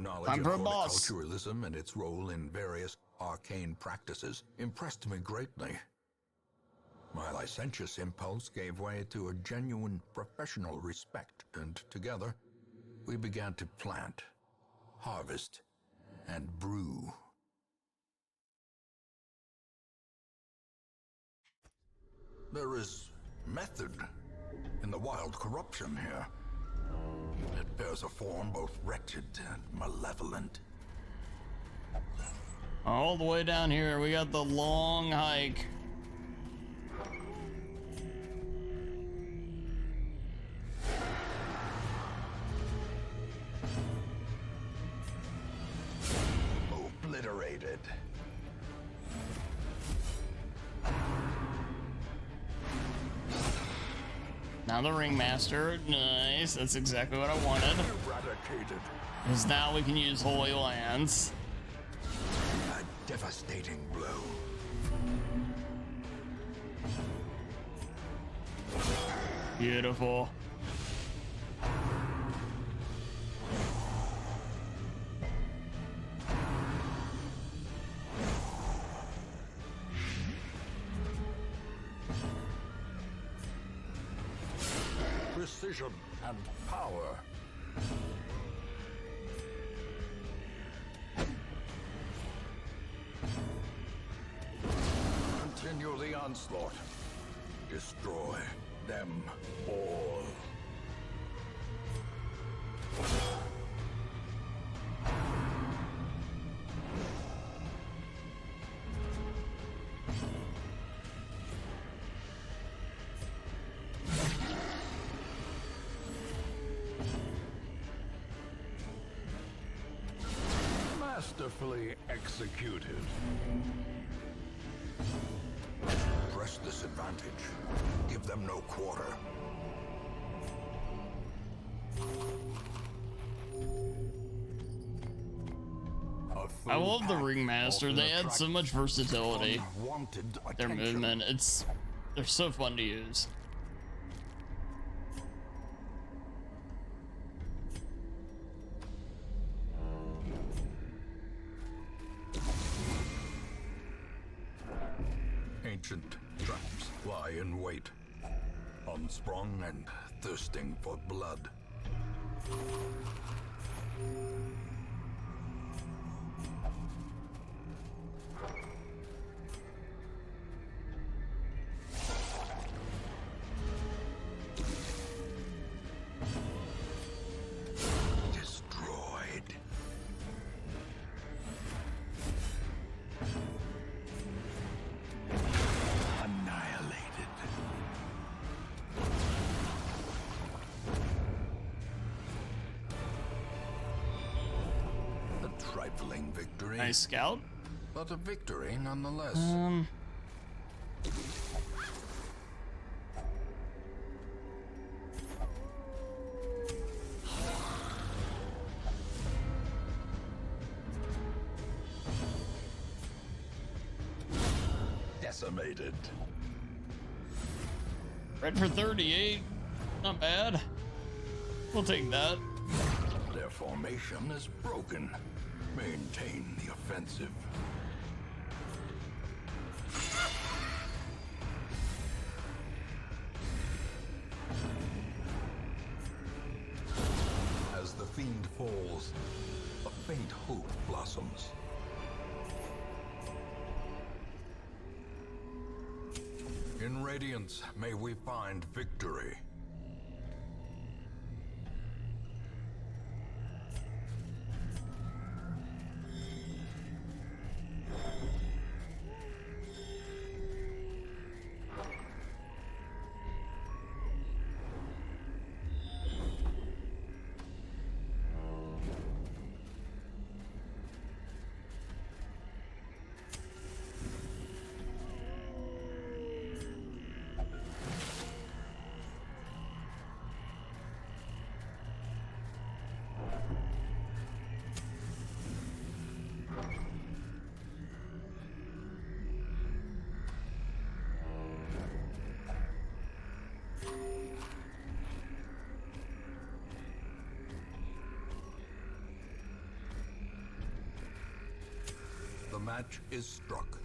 knowledge Time of for a boss. horticulturalism and its role in various arcane practices impressed me greatly. My licentious impulse gave way to a genuine professional respect, and together we began to plant, harvest, and brew. There is method in the wild corruption here. It bears a form both wretched and malevolent. All the way down here, we got the long hike. Obliterated. Now the ringmaster. Nice, that's exactly what I wanted. Eradicated. Because now we can use Holy Lands. A devastating blow. Beautiful. Precision and power. Continue the onslaught. Destroy them all. Masterfully executed. Press this advantage. Give them no quarter. I love the ringmaster. They add so much versatility. Their movement, they're so fun to use. Ancient traps lie in wait, unsprung and thirsting for blood. Destroyed. Annihilated. A trifling victory. Nice scout. But a victory nonetheless. Decimated. Red for 38. Not bad. We'll take that. Their formation is broken. Maintain the offensive. As the fiend falls, a faint hope blossoms. In Radiance, may we find victory. match is struck.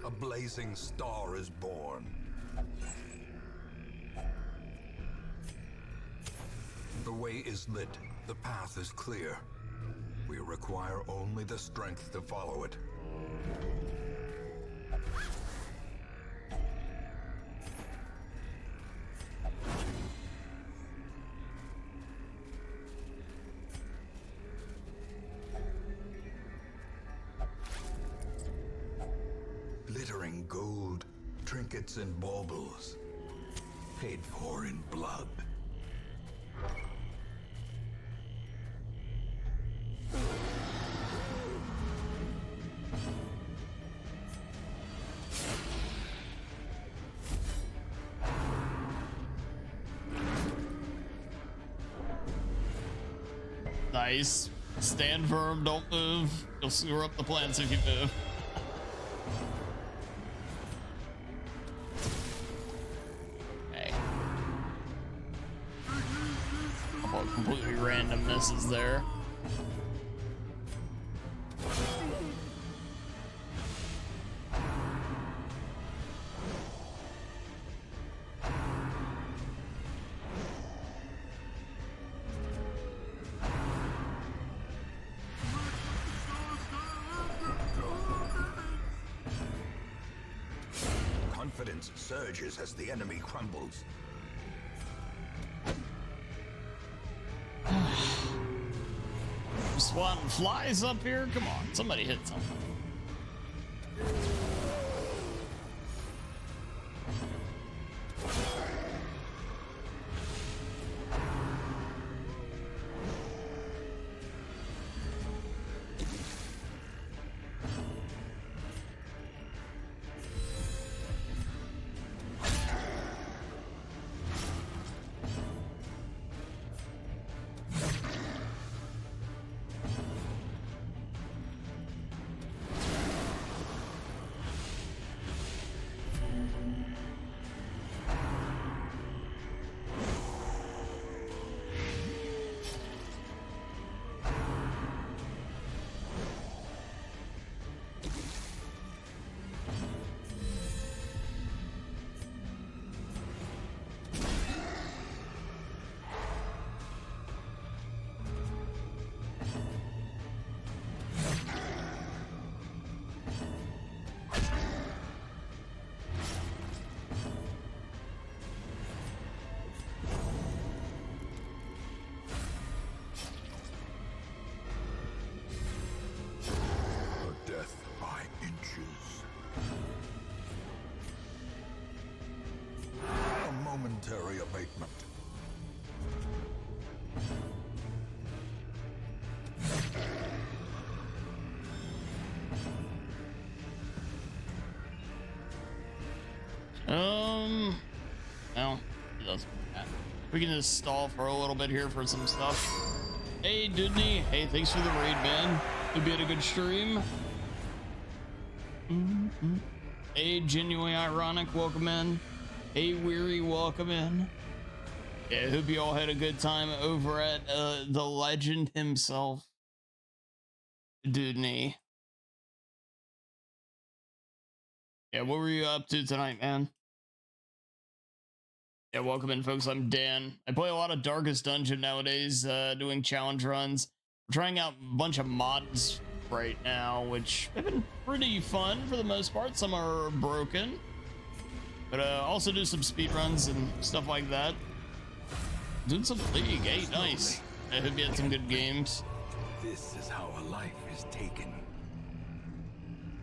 A blazing star is born. The way is lit. The path is clear. We require only the strength to follow it. Glittering gold, trinkets and baubles, paid for in blood. Nice. Stand firm, don't move. You'll screw up the plans if you move. Okay. A couple of completely random misses there. Confidence surges as the enemy crumbles. Swatting flies up here? Come on, somebody hit something. Momentary abatement. Well, it doesn't matter. We can just stall for a little bit here for some stuff. Hey, Dudney. Hey, thanks for the raid, man. Hope you had a good stream. Hey, Genuinely Ironic, welcome in. Hey, Weary, welcome in. Yeah, hope you all had a good time over at the legend himself, Dudney. Yeah, what were you up to tonight, man? Yeah, welcome in, folks. I'm Dan. I play a lot of Darkest Dungeon nowadays, doing challenge runs. We're trying out a bunch of mods right now, which have been pretty fun for the most part. Some are broken. But also do some speed runs and stuff like that. Doing some League, hey, nice. I hope you had some good games. This is how a life is taken.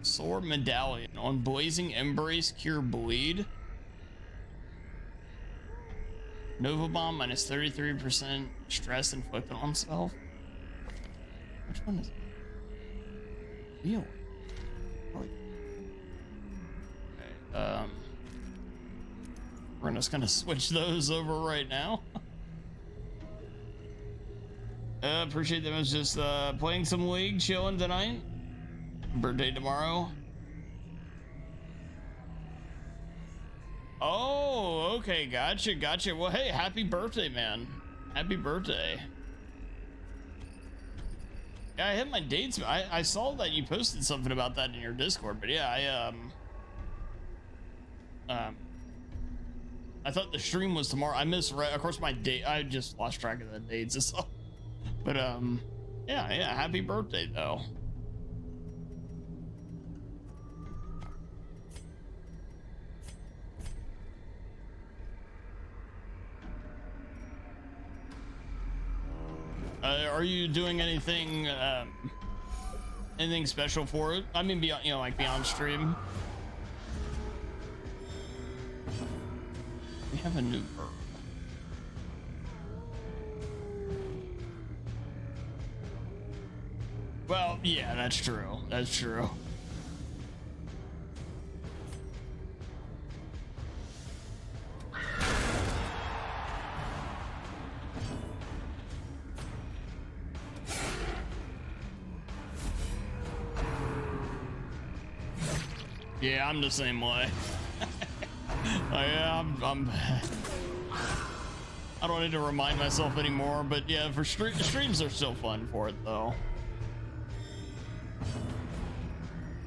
Sword Medallion on Blazing Embrace, Cure Bleed. Nova Bomb minus 33% stress inflicted on self. Which one is it? Really? Okay, we're just gonna switch those over right now. Appreciate them. I was just playing some League, chilling tonight. Birthday tomorrow. Oh, okay, gotcha. Well, hey, happy birthday, man. Happy birthday. Yeah, I hit my dates. I saw that you posted something about that in your Discord, but yeah, I thought the stream was tomorrow. I misread, of course, my date. I just lost track of the dates. So, but yeah. Happy birthday though. Are you doing anything special for it? I mean, beyond, like beyond stream. We have a new bird. Well, yeah, that's true. That's true. Yeah, I'm the same way. I don't need to remind myself anymore, but yeah, for streams are still fun for it though.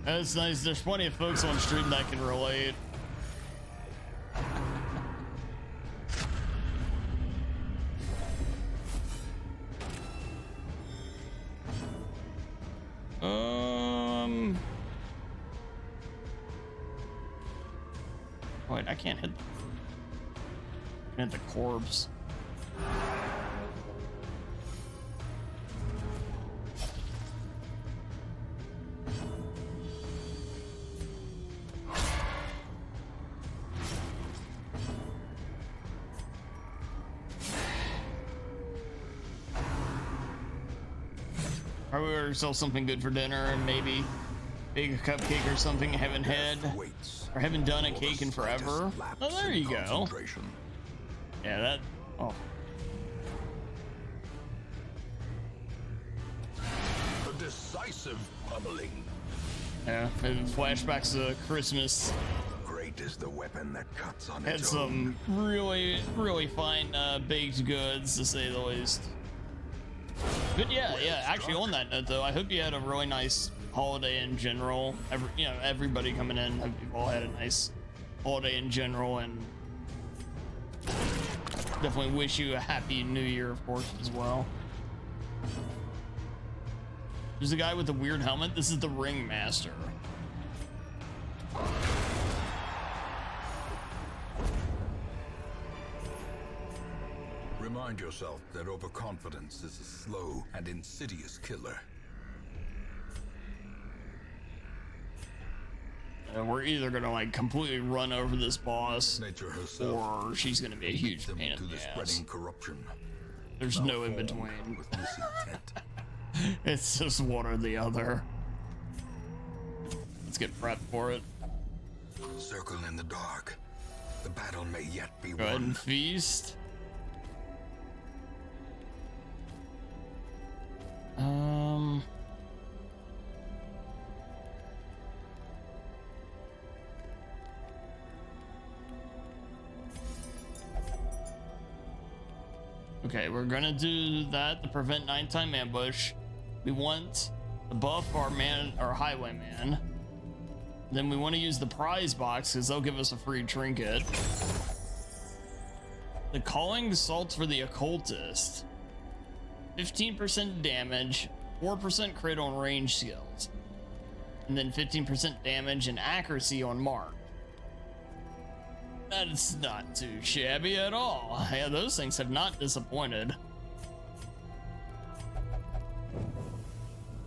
That's nice. There's plenty of folks on stream that can relate. Wait, I can't hit. I can hit the corpse. Probably order yourself something good for dinner and maybe bake a cupcake or something I haven't had or haven't done a cake in forever. Oh, there you go. Yeah, that. Oh. A decisive pummeling. Yeah, and flashbacks to Christmas. Great is the weapon that cuts on Had its some own. really fine baked goods, to say the least. But yeah, actually on that note though, I hope you had a really nice holiday in general. Everybody coming in, hope you've all had a nice holiday in general, and definitely wish you a happy new year, of course, as well. There's a guy with a weird helmet. This is the Ringmaster. Remind yourself that overconfidence is a slow and insidious killer. We're either gonna like completely run over this boss, Nature herself, or she's gonna be a huge them pain in to the the ass. spreading corruption. There's no in between. With misintent. It's just one or the other. Let's get prepped for it. Circle in the dark. The battle may yet be Go ahead won. and feast. Okay, we're gonna do that to prevent nighttime ambush. We want to buff our highwayman. Then we want to use the prize box because they'll give us a free trinket. The calling salts for the occultist. 15% damage, 4% crit on range skills, and then 15% damage and accuracy on mark. That's not too shabby at all. Yeah, those things have not disappointed.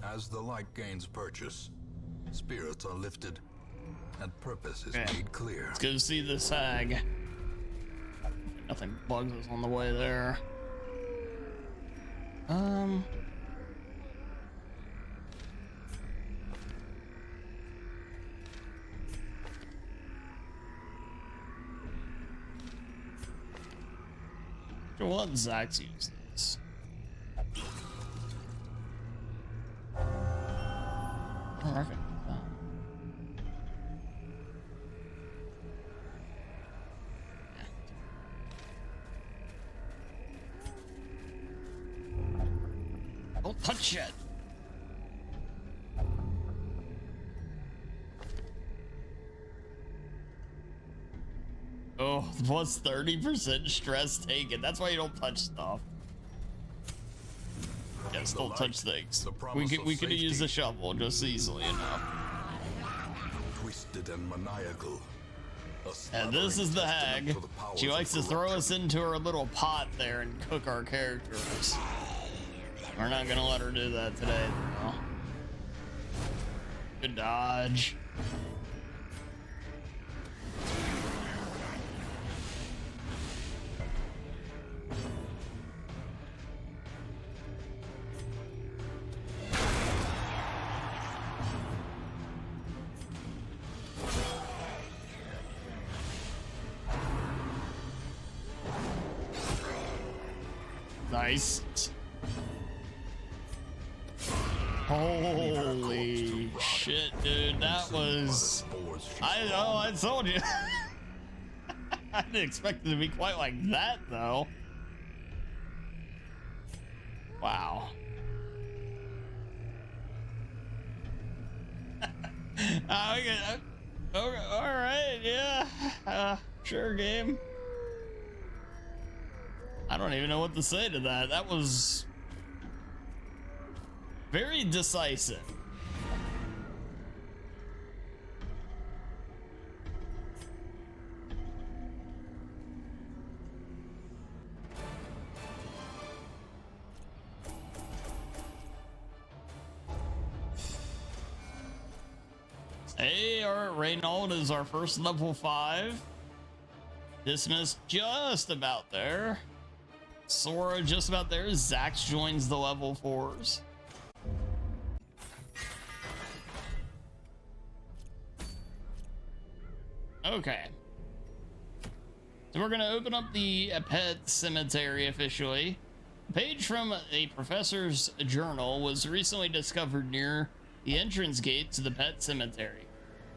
As the light gains purchase, spirits are lifted, and purpose is Okay. made clear. Let's go see this hag. Nothing bugs us on the way there. We'll let Zax use this. Oh, okay. Don't touch it. Oh, plus 30% stress taken. That's why you don't touch stuff. Yes, don't touch things. We could have used the shovel just easily enough. Twisted and maniacal. And this is the hag. She likes to throw us into her little pot there and cook our characters. We're not gonna let her do that today, though. Good dodge. Nice. Holy shit, dude. That was... I told you. I didn't expect it to be quite like that, though. Wow. Okay, alright, yeah. Sure, game. I don't even know what to say to that. That was very decisive. Hey, our Reynold is our first level 5. Dismiss just about there. Sora just about there. Zax joins the level 4s. Okay. So we're gonna open up the pet cemetery officially. A page from a professor's journal was recently discovered near the entrance gate to the pet cemetery.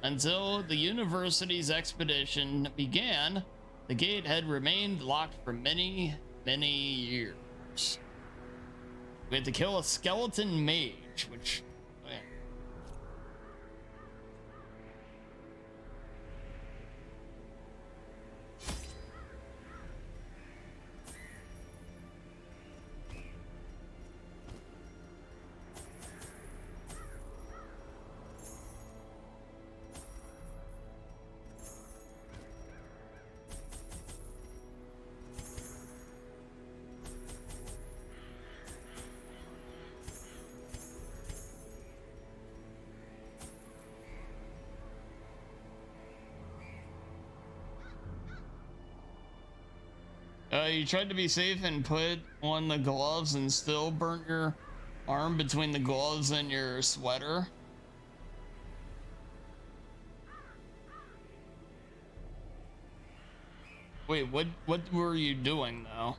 Until the university's expedition began, the gate had remained locked for many years. We had to kill a skeleton mage, which... You tried to be safe and put on the gloves and still burnt your arm between the gloves and your sweater. Wait, what were you doing though?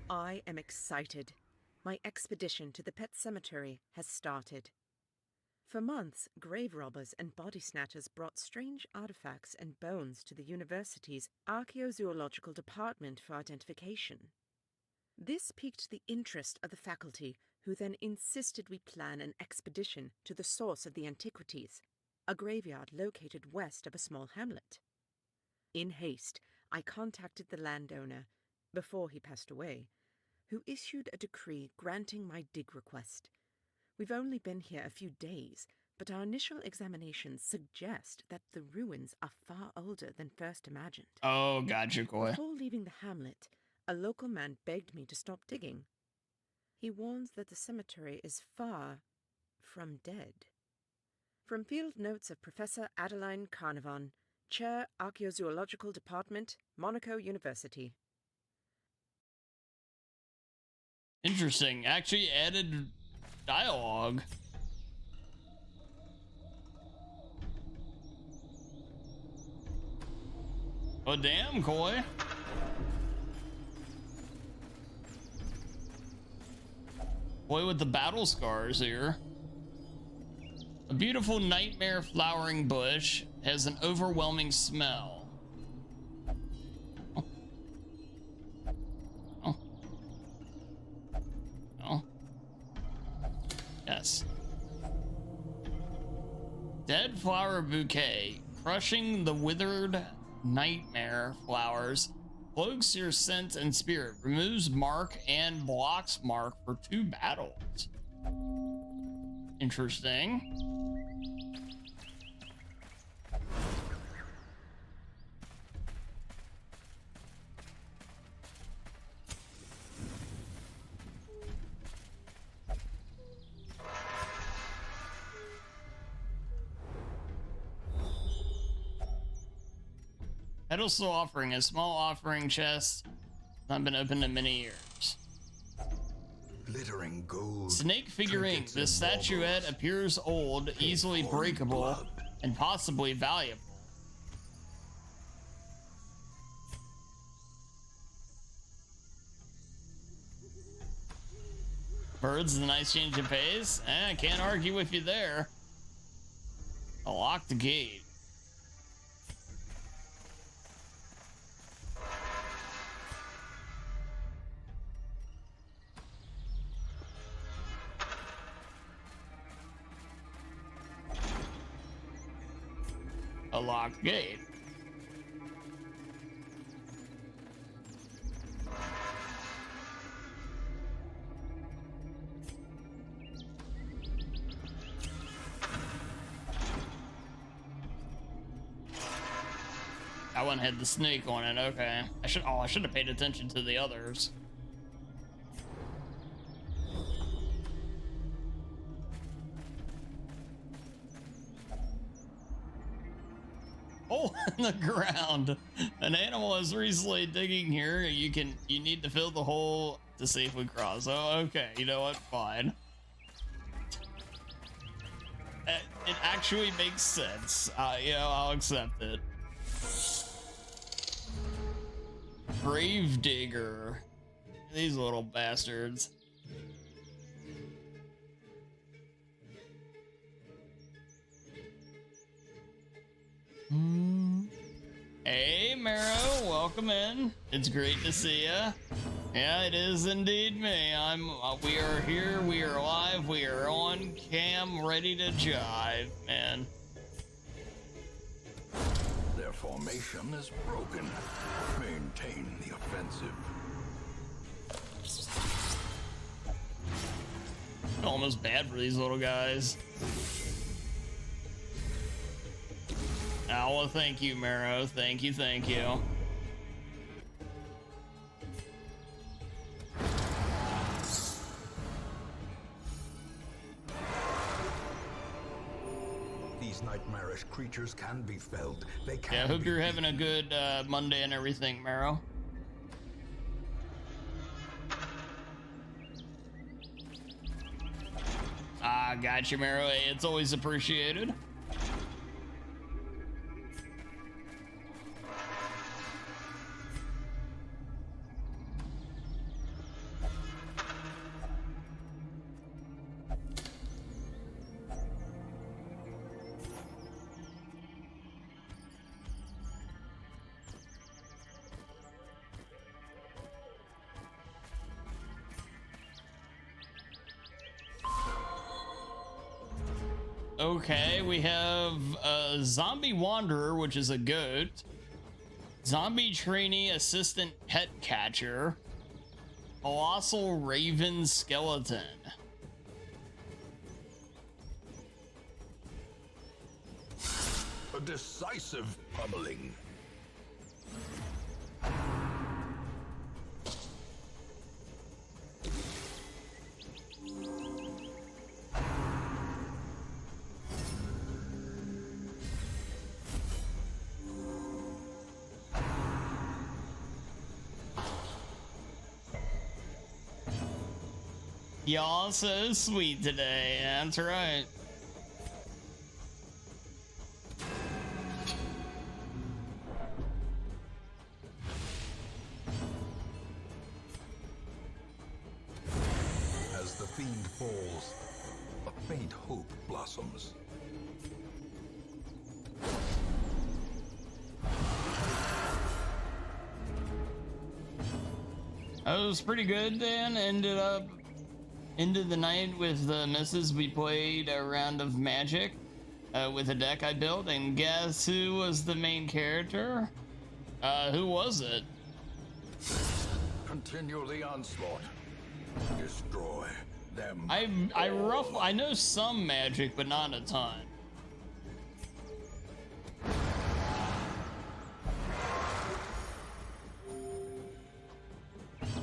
I am excited. My expedition to the pet cemetery has started. For months, grave robbers and body snatchers brought strange artifacts and bones to the university's archaeozoological department for identification. This piqued the interest of the faculty, who then insisted we plan an expedition to the source of the antiquities, a graveyard located west of a small hamlet. In haste, I contacted the landowner, before he passed away, who issued a decree granting my dig request. We've only been here a few days, but our initial examinations suggest that the ruins are far older than first imagined. Oh, gotcha, Koi. Before leaving the hamlet, a local man begged me to stop digging. He warns that the cemetery is far from dead. From field notes of Professor Adeline Carnarvon, Chair, Archaeozoological Department, Monaco University. Interesting. Actually added dialogue. Well, damn, Koi. Boy with the battle scars here. A beautiful nightmare flowering bush has an overwhelming smell. Oh. Oh. Oh. Yes. Dead flower bouquet. Crushing the withered nightmare flowers cloaks your scent and spirit, removes mark and blocks mark for 2 battles. Interesting. Pedestal offering, a small offering chest, not been opened in many years. Glittering gold. Snake figurine. trinkets This and statuette baubles. appears old, easily Pouring breakable, blood. and possibly valuable. Birds, a nice change of pace. Can't argue with you there. A locked gate. A locked gate. That one had the snake on it. Okay. I should have paid attention to the others. Hole in the ground. An animal is recently digging here. You need to fill the hole to safely cross. Oh, okay. You know what? Fine. It actually makes sense. I'll accept it. Grave digger. These little bastards. Hey, Marrow, welcome in. It's great to see ya. Yeah, it is indeed me. We are here, we are live, we are on cam, ready to jive, man. Their formation is broken. Maintain the offensive. Almost bad for these little guys. Oh, well, thank you, Marrow. Thank you, thank you. These nightmarish creatures can be felled. They can. Yeah, I hope be you're having a good Monday and everything, Marrow. Gotcha, Marrow. Hey, it's always appreciated. Okay, we have a zombie wanderer, which is a goat. Zombie trainee assistant pet catcher. Colossal raven skeleton. A decisive pummeling. Y'all so sweet today. That's right. sweet hope blossoms. That was pretty good, Dan. Ended the night with the missus. We played a round of Magic with a deck I built, and guess who was the main character? Who was it? Continue the onslaught. Destroy them. I know some Magic, but not a ton.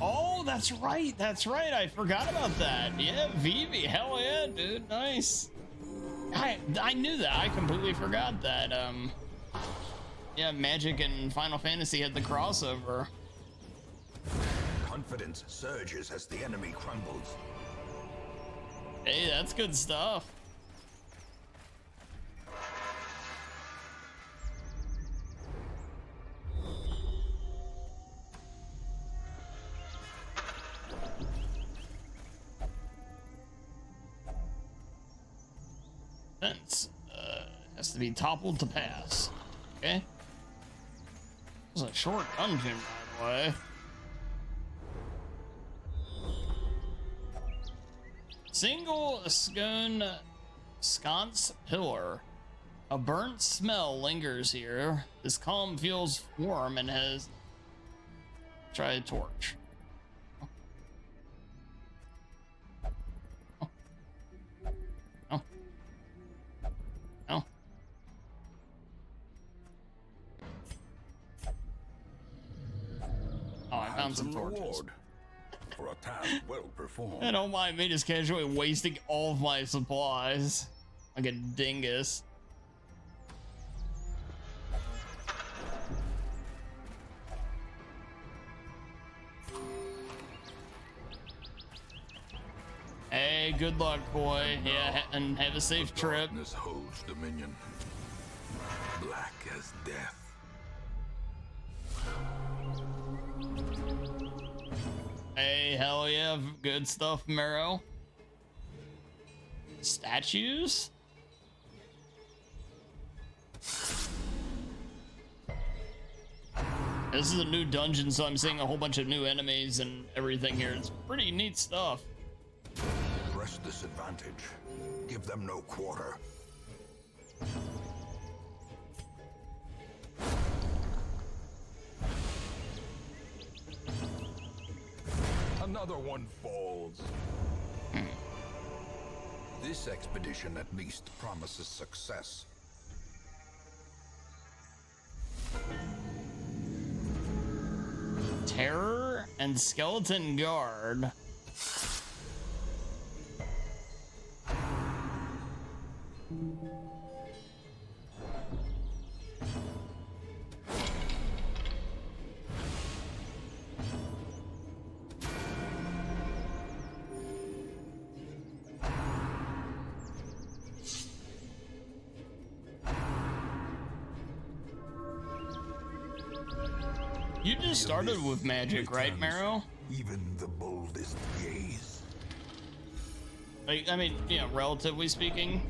Oh, that's right. That's right. I forgot about that. Yeah, Vivi. Hell yeah, dude. Nice. I knew that. I completely forgot that. Yeah, Magic and Final Fantasy had the crossover. Confidence surges as the enemy crumbles. Hey, that's good stuff. Fence has to be toppled to pass. Okay. This is a short dungeon, by the way. Single sconce pillar. A burnt smell lingers here. This column feels warm and has. Try a torch. Oh, I found some torches. For a task well performed. Don't mind me just casually wasting all of my supplies like a dingus. Hey, good luck, boy. Yeah, and have a safe trip. Darkness holds dominion. Black as death. Hey, hell yeah, good stuff, Marrow. Statues? This is a new dungeon, so I'm seeing a whole bunch of new enemies and everything here. It's pretty neat stuff. Press this advantage. Give them no quarter. Another one falls. This expedition at least promises success. Terror and Skeleton Guard. You just started with Magic, right, Marrow? Even the boldest gaze. Like, I mean, you know, relatively speaking.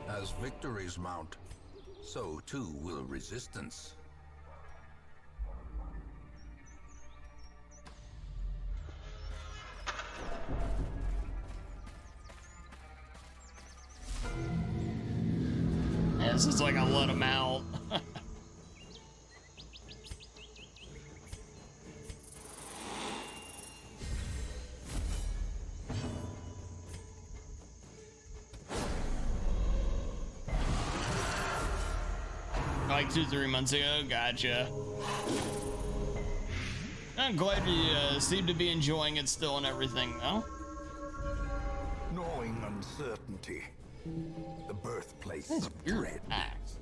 As victories mount, so too will resistance. Yeah, this is like I let him out. Like 2-3 months ago, gotcha. I'm glad you seem to be enjoying it still and everything, though. Gnawing uncertainty. The birthplace That's of weird dread. axe.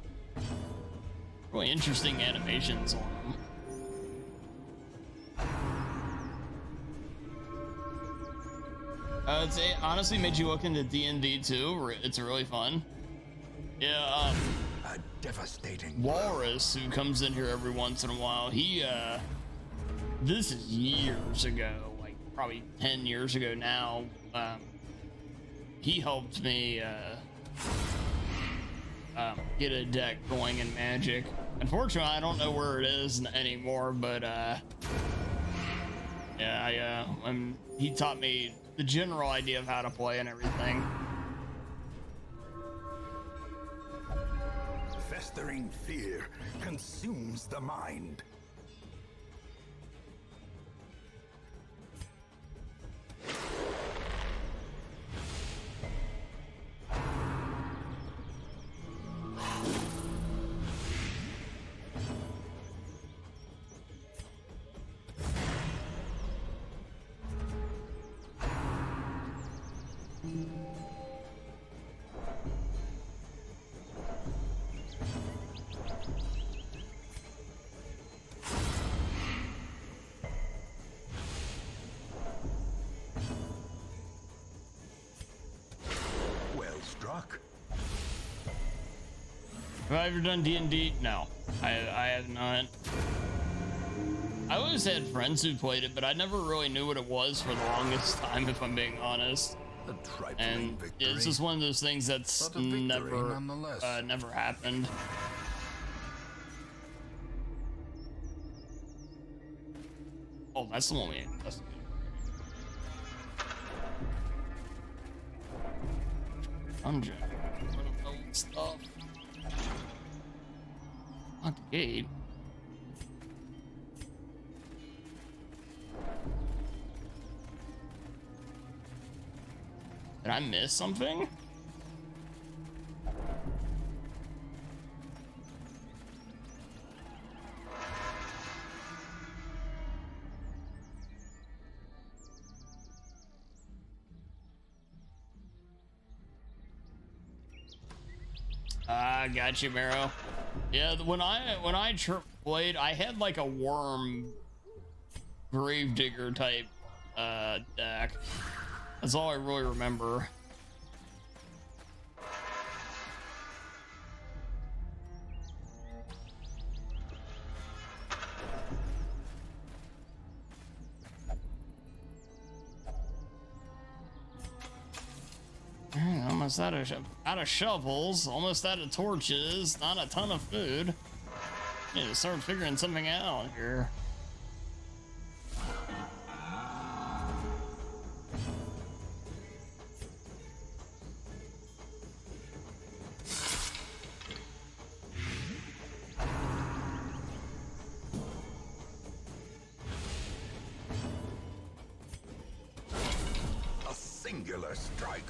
Really interesting animations on them. It honestly made you look into D&D too. It's really fun. Yeah, A devastating Walrus, who comes in here every once in a while, this is years ago, like probably 10 years ago now. He helped me get a deck going in Magic. Unfortunately, I don't know where it is anymore, but yeah, he taught me the general idea of how to play and everything. festering fear consumes the mind. Struck. Have I ever done D&D? No, I have not. I always had friends who played it, but I never really knew what it was for the longest time, if I'm being honest. And it's just one of those things that's never happened. Oh, that's the one we investigated. Dungeon. Stuff. Lock the gate. Did I miss something? Got you, Mero. Yeah, when I played, I had like a worm gravedigger type deck. That's all I really remember. Almost out of shovels, almost out of torches, not a ton of food. Need to start figuring something out here. A singular strike.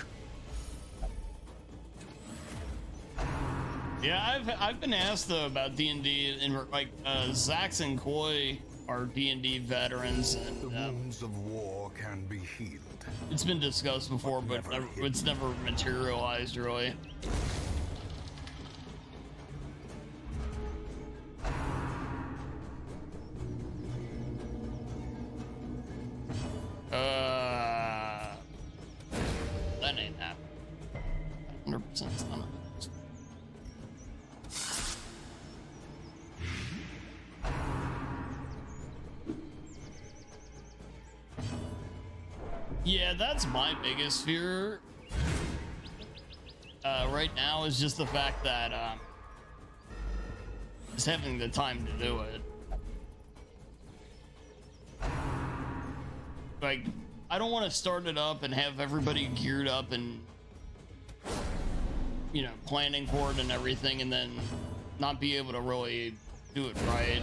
Yeah, I've been asked though about D&D, and like Zax and Koi are D&D veterans, and The wounds of war can be healed. It's been discussed before, but it's never materialized really. That ain't happening. 100% done it. Yeah, that's my biggest fear right now, is just the fact that just having the time to do it. Like, I don't want to start it up and have everybody geared up and, you know, planning for it and everything, and then not be able to really do it right.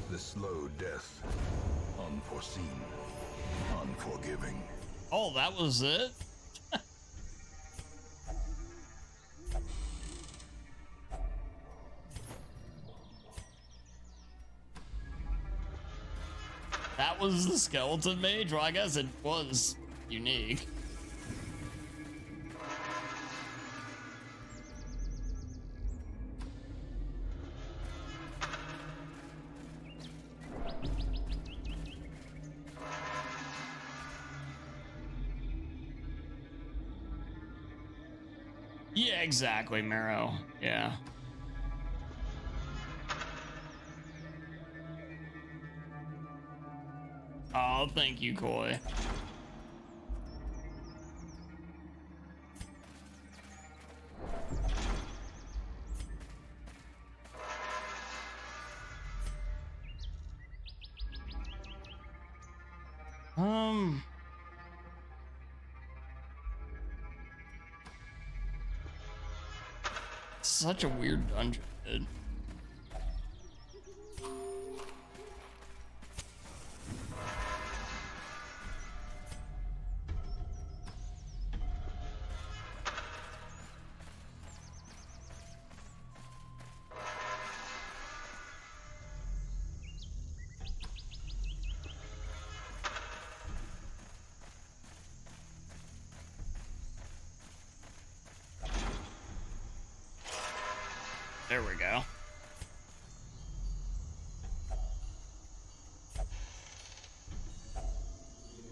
The slow death Unforeseen, unforgiving. Oh, that was it? That was the skeleton mage? Well, I guess it was unique. Yeah, exactly, Marrow. Yeah. Oh, thank you, Koi. Such a weird dungeon, dude. There we go.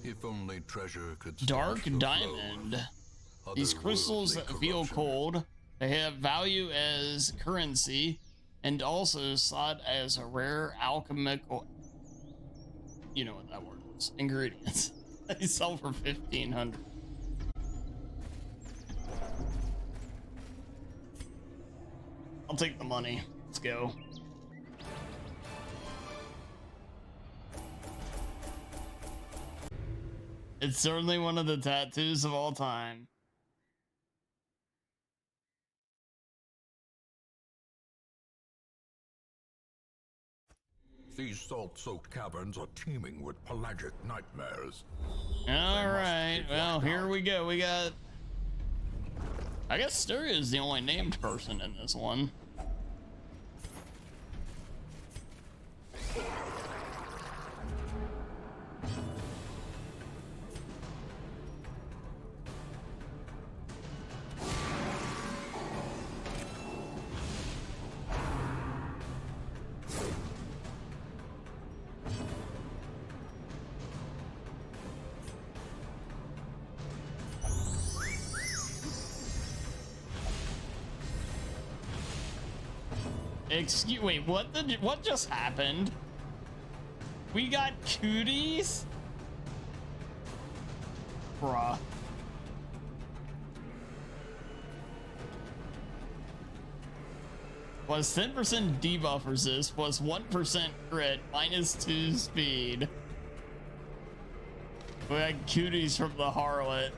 If only treasure could Dark staunch the diamond. flow. These crystals Otherworldly feel corruption. cold. They have value as currency and also sought as a rare alchemical. You know what that word is. Ingredients. They sell for 1,500. I'll take the money. Let's go. It's certainly one of the tattoos of all time. These salt-soaked caverns are teeming with pelagic nightmares. All right. Well, here we go. We got... I guess Stereo is the only named person in this one. Wait, what just happened? We got cooties? Bruh. Was 10% debuff resist, plus 1% crit, -2 speed. We got cooties from the harlot.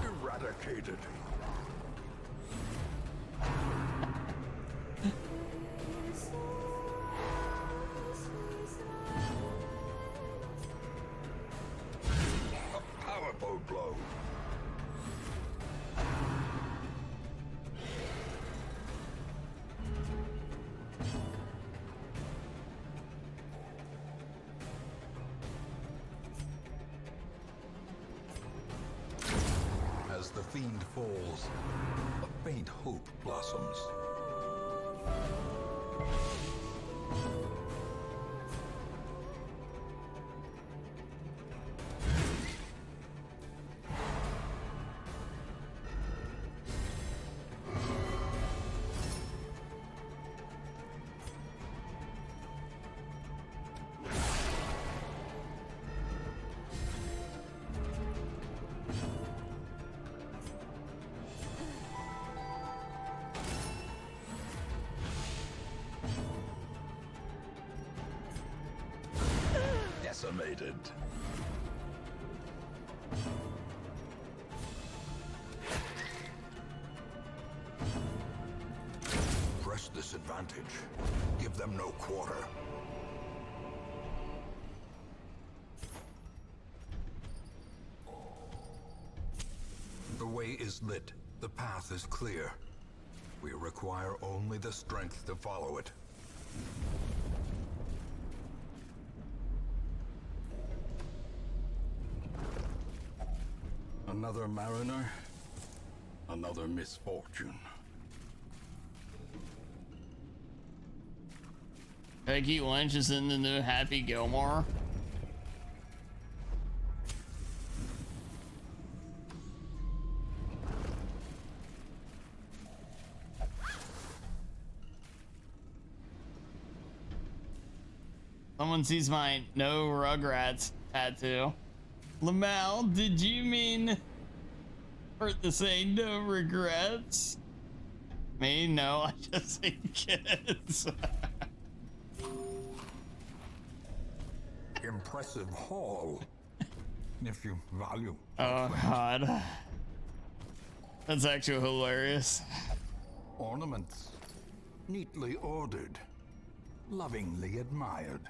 Eradicated. A powerful blow. As the fiend falls, a faint hope blossoms. Decimated. Press this advantage. Give them no quarter. way is lit. The path is clear. We require only the strength to follow it. Another mariner, another misfortune. Becky Lynch is in the new Happy Gilmore. Someone sees my no Rugrats tattoo. Lamal, did you mean for to say no regrets? Me? No, I just say kids. Impressive haul, if you value. Oh God, that's actually hilarious. Ornaments, neatly ordered, lovingly admired.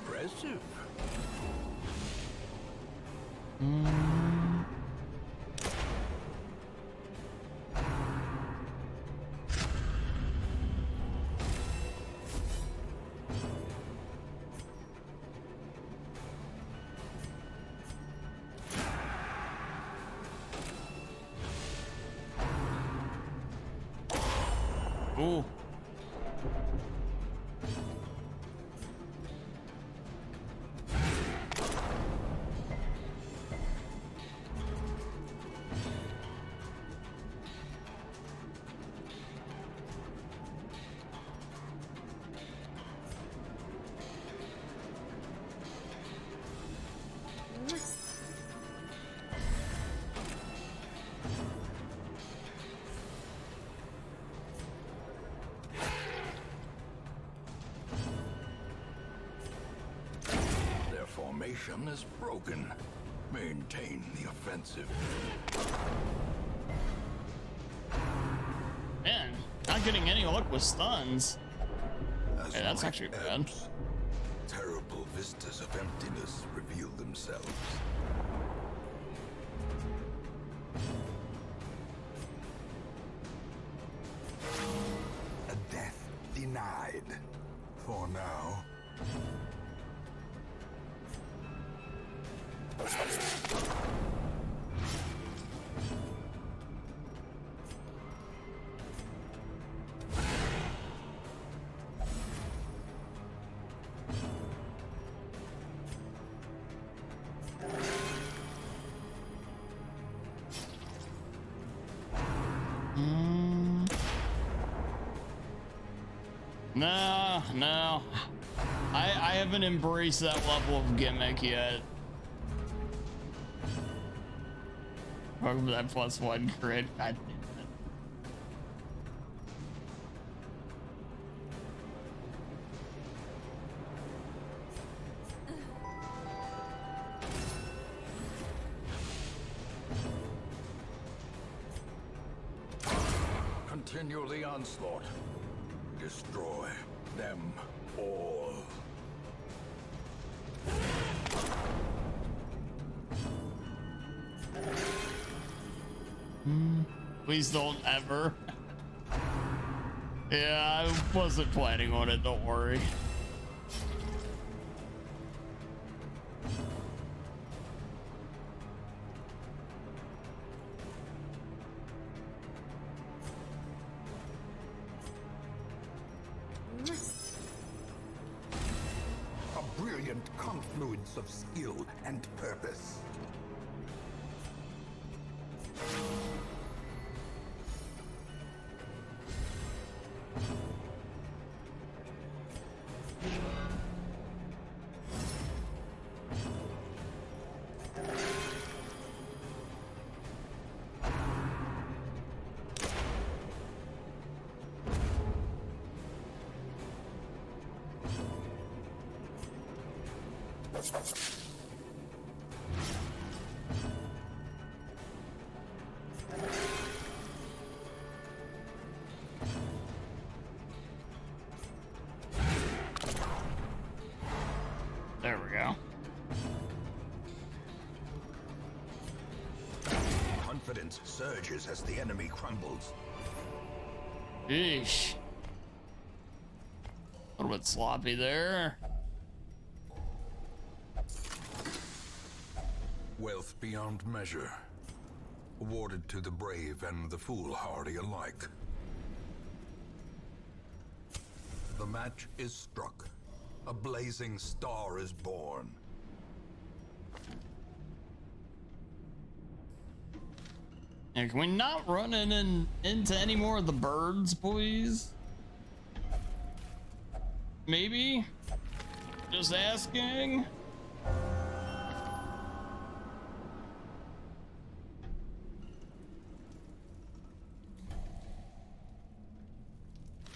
Impressive. Ooh. Their formation is broken. Maintain the offensive. Man, not getting any luck with stuns. As Hey, that's light actually bad. ebbs, terrible vistas of emptiness reveal themselves. A death denied. For now. No. I haven't embraced that level of gimmick yet. Welcome to that +1 crit. God damn it. Continue the onslaught. Destroy them all. Please don't ever. Yeah, I wasn't planning on it, don't worry. A brilliant confluence of skill and purpose. There we go. Confidence surges as the enemy crumbles. Eesh. A little bit sloppy there. Wealth beyond measure, awarded to the brave and the foolhardy alike. The match is struck. A blazing star is born. And can we not run into any more of the birds, please? Maybe? Just asking?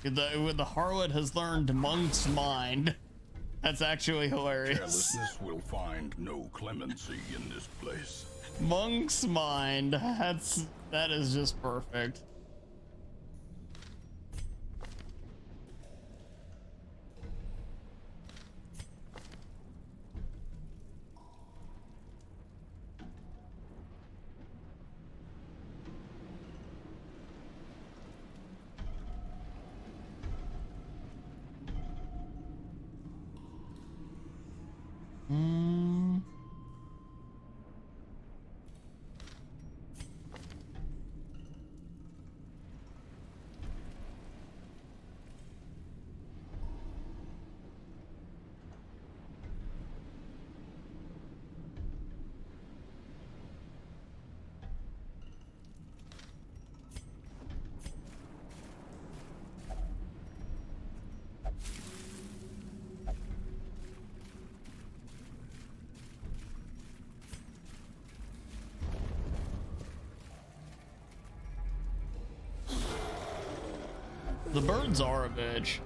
The harlot has learned Monk's mind. That's actually hilarious. Carelessness will find no clemency in this place. Monk's mind. That is just perfect. The birds are a bitch.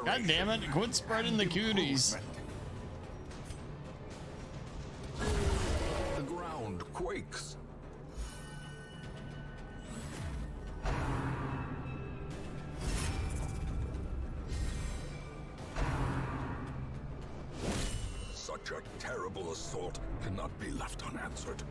God damn it, quit spreading the cooties. The ground quakes. Such a terrible assault cannot be left unanswered.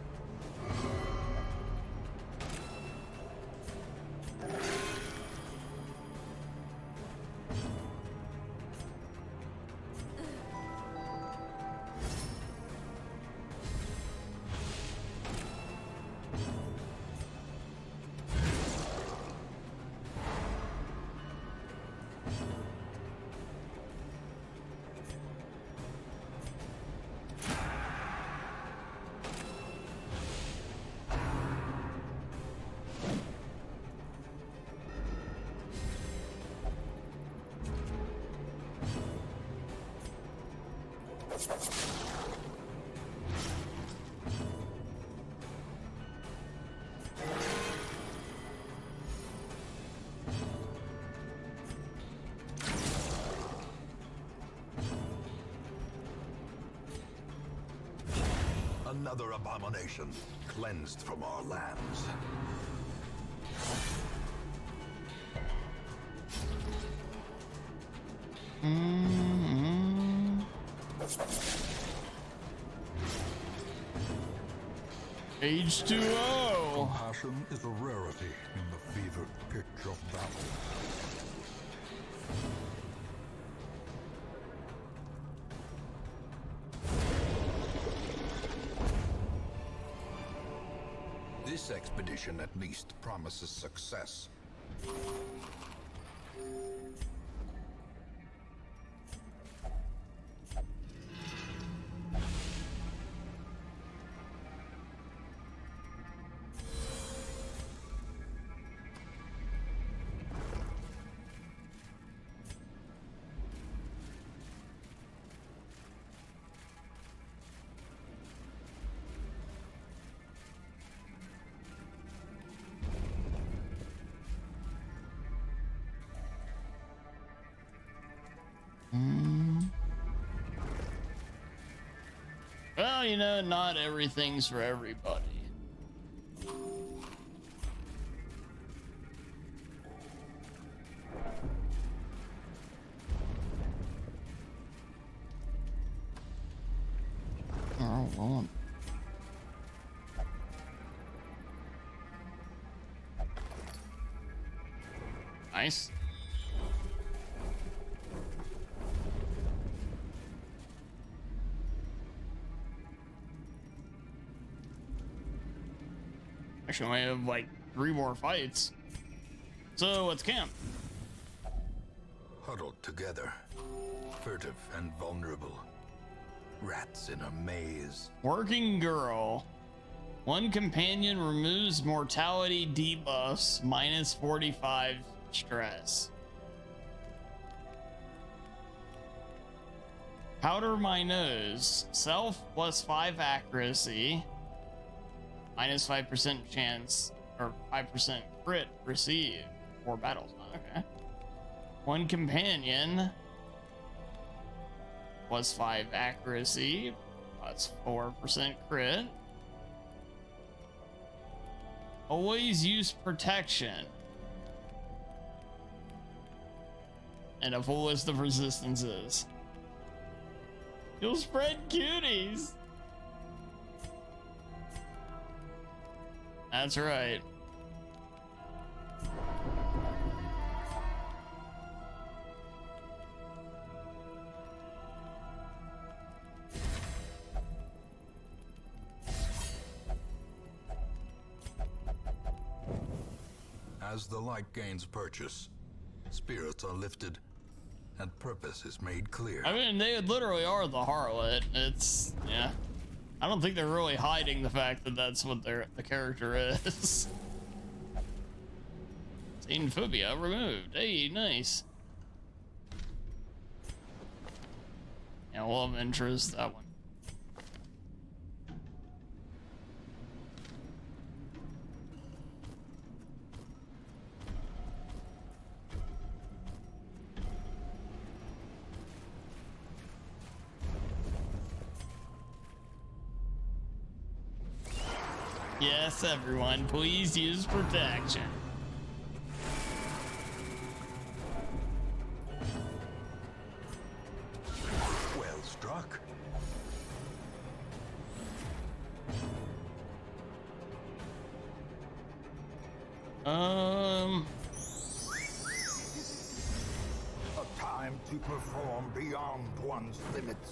Another abomination cleansed from our lands. H2O. Compassion is a rarity in the fevered pitch of battle. This expedition at least promises success. you know, not everything's for everybody. Oh, Lord. Nice. Actually, I have like 3 more fights. So let's camp. Huddled together, furtive and vulnerable. Rats in a maze. Working girl. 1 companion removes mortality debuffs, minus 45 stress. Powder my nose. Self plus 5 accuracy. Minus 5% chance, or 5% crit receive. 4 battles. Okay. 1 companion. Plus 5 accuracy. Plus 4% crit. Always use protection. And a full list of resistances. You'll spread cuties. That's right. As the light gains purchase, spirits are lifted, and purpose is made clear. I mean, they literally are the harlot. It's, yeah. I don't think they're really hiding the fact that that's what the character is. Xenophobia removed. Hey, nice. Yeah, love interest, that one. Yes, everyone, please use protection. Well struck. A time to perform beyond one's limits.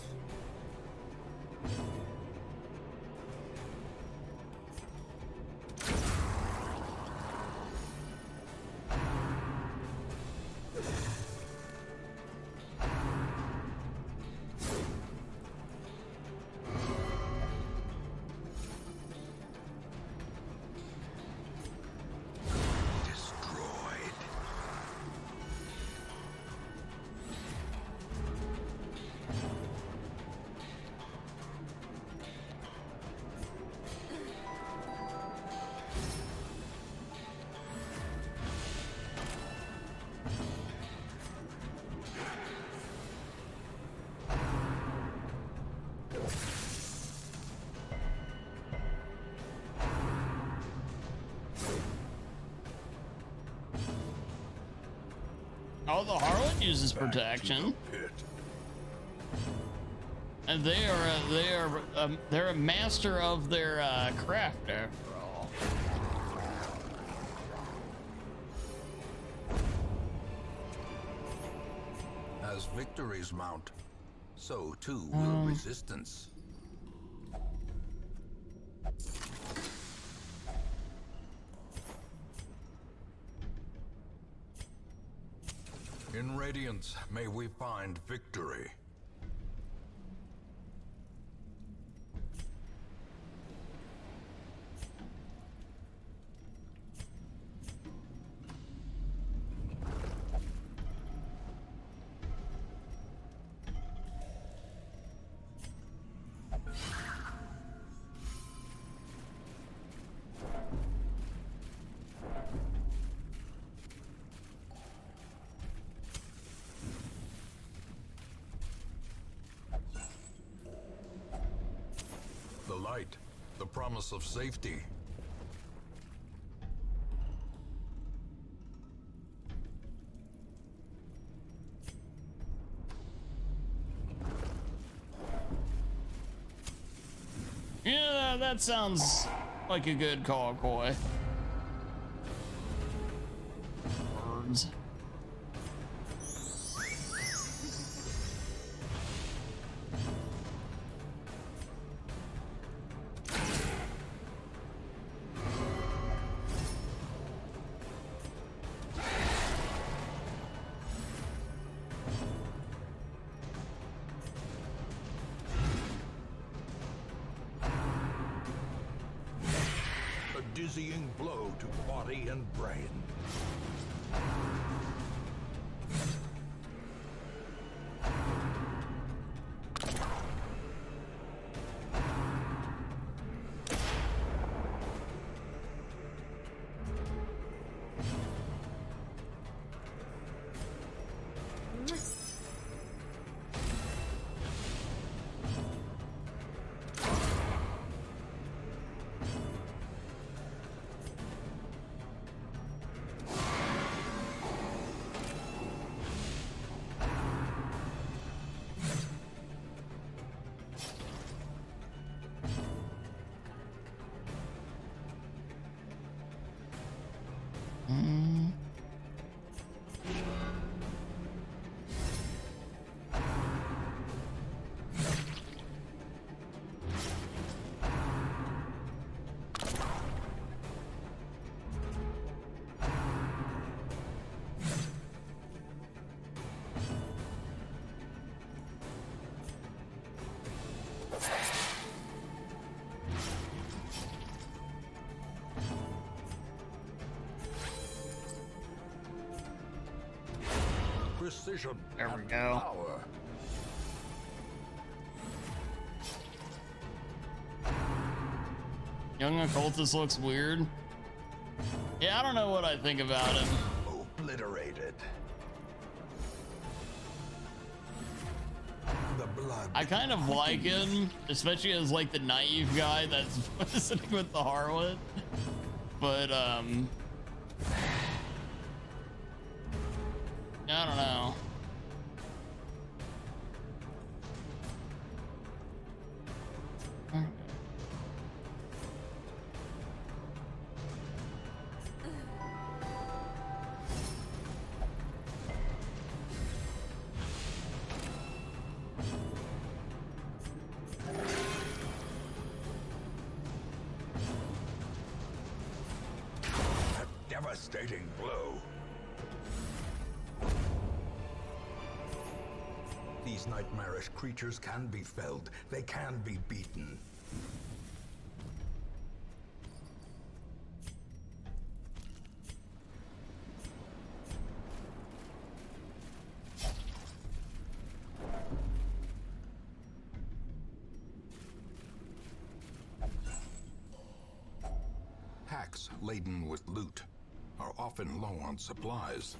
Oh, the harlot uses protection, and they're a master of their craft after all. As victories mount, so too will resistance. In Radiance, may we find victory. light, the promise of safety. Yeah, that sounds like a good call, Coy. Birds. A dizzying blow to body and brain. Precision. There we and go. Power. Young occultist looks weird. Yeah, I don't know what I think about him. Obliterated. The blood. I kind of like him, especially as like the naive guy that's sitting with the Harlot. But I don't know. A devastating blow. These nightmarish creatures can be felled. They can be beaten. Hacks laden with loot are often low on supplies.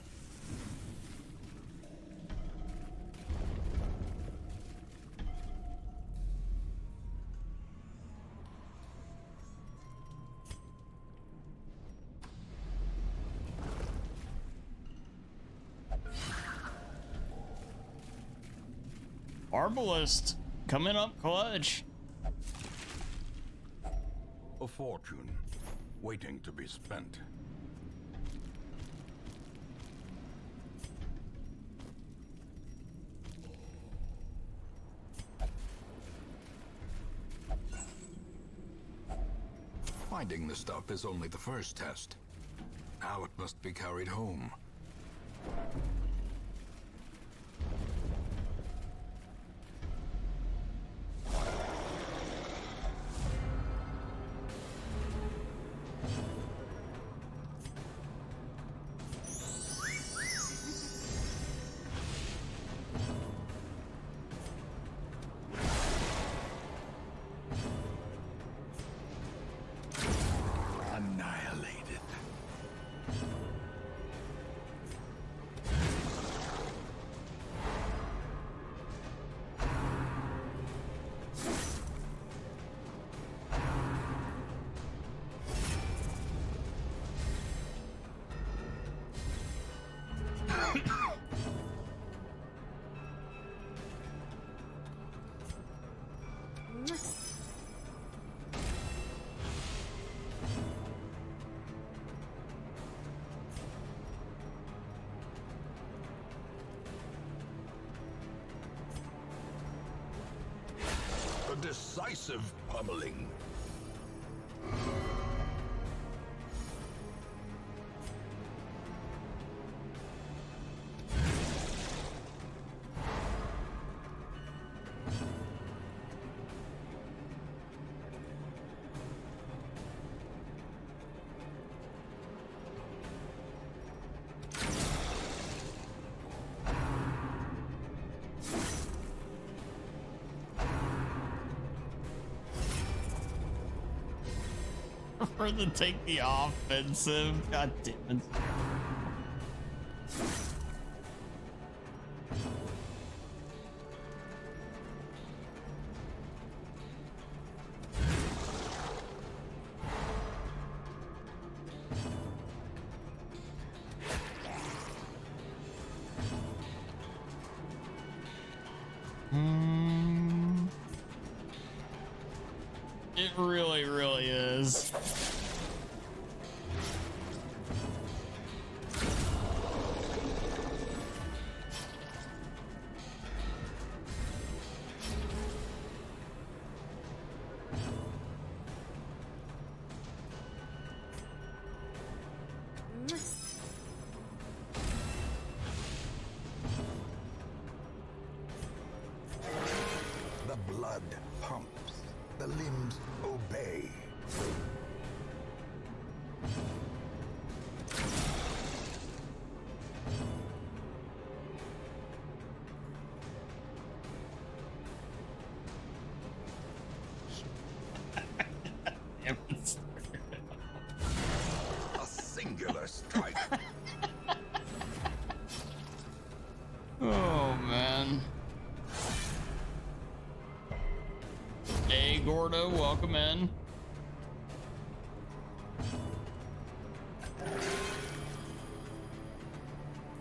Arbalist coming up clutch. A fortune waiting to be spent. Finding the stuff is only the first test. Now it must be carried home. Annihilated. A decisive pummeling. For to take the offensive. God damn it. It really, really is. The blood pumps. The limbs obey. Damn it. A singular strike. Oh man. Hey Gordo, welcome in.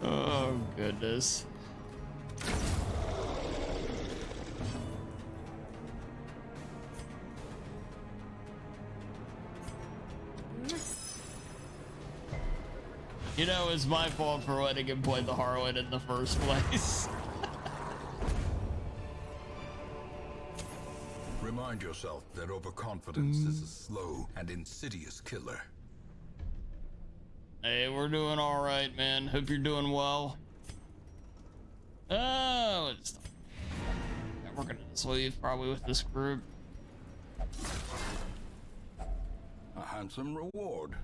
Oh goodness. You know, it's my fault for letting him play the Harlot in the first place. Remind yourself that overconfidence is a slow and insidious killer. Hey, we're doing all right, man. Hope you're doing well. Let's stop. We're gonna just leave probably with this group. A handsome reward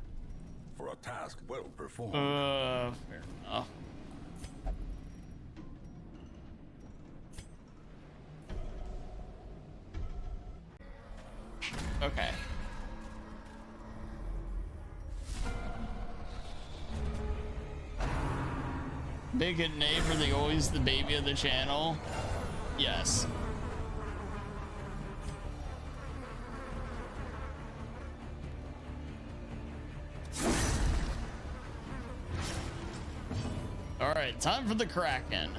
for a task well performed. Fair enough. Okay. Big hit name for the always the baby of the channel. Yes. All right, time for the Kraken.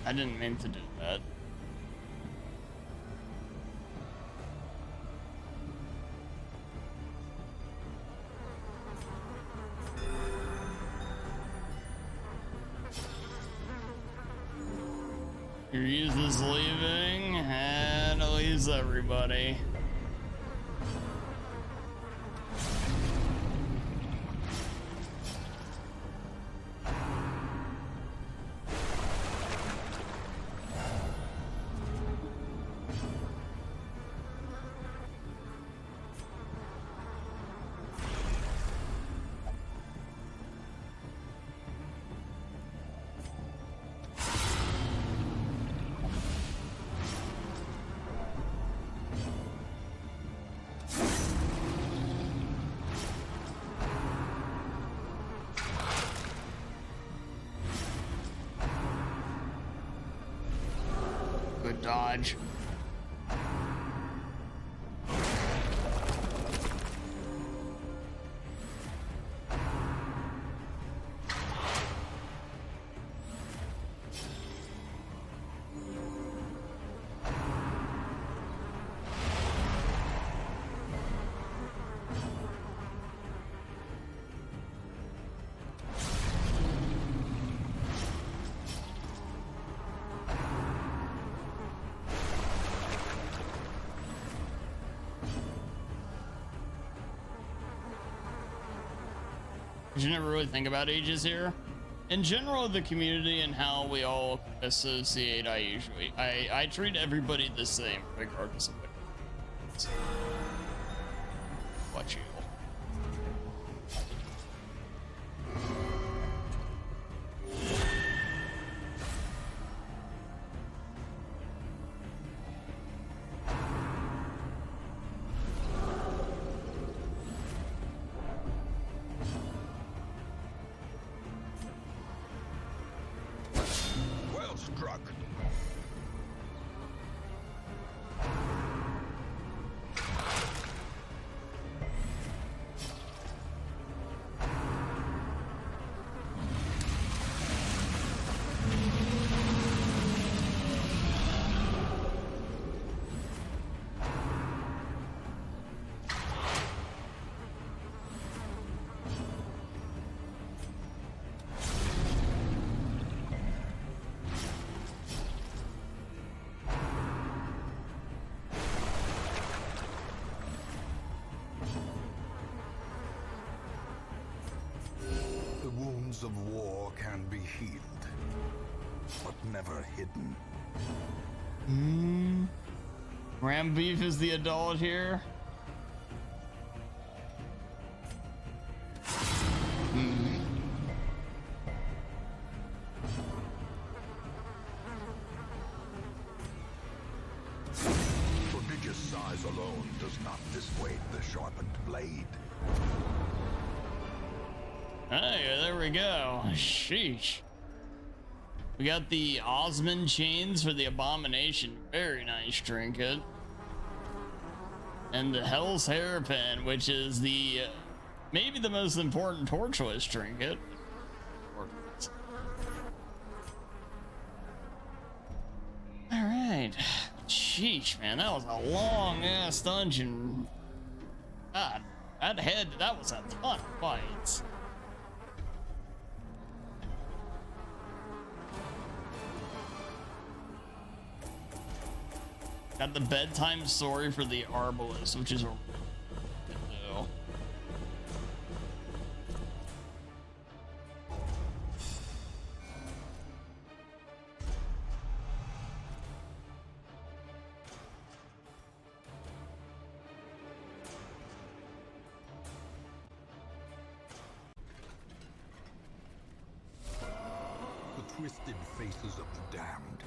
I didn't mean to do that. Grease is leaving, and it leaves everybody. Good dodge. You never really think about ages here. In general, the community and how we all associate, I treat everybody the same, regardless of what. Watch you. Struck. The wounds of war can be healed, but never hidden. Ram Beef is the adult here. Prodigious size alone does not dissuade the sharpened blade. Hey, there we go. Sheesh. We got the Osmond chains for the Abomination. Very nice trinket. And the Hell's Hairpin, which is the maybe the most important torch-wise trinket. All right. Sheesh, man, that was a long-ass dungeon. God, that was a ton of fights. Got the bedtime story for the Arbalest, which is a Twisted faces of the damned.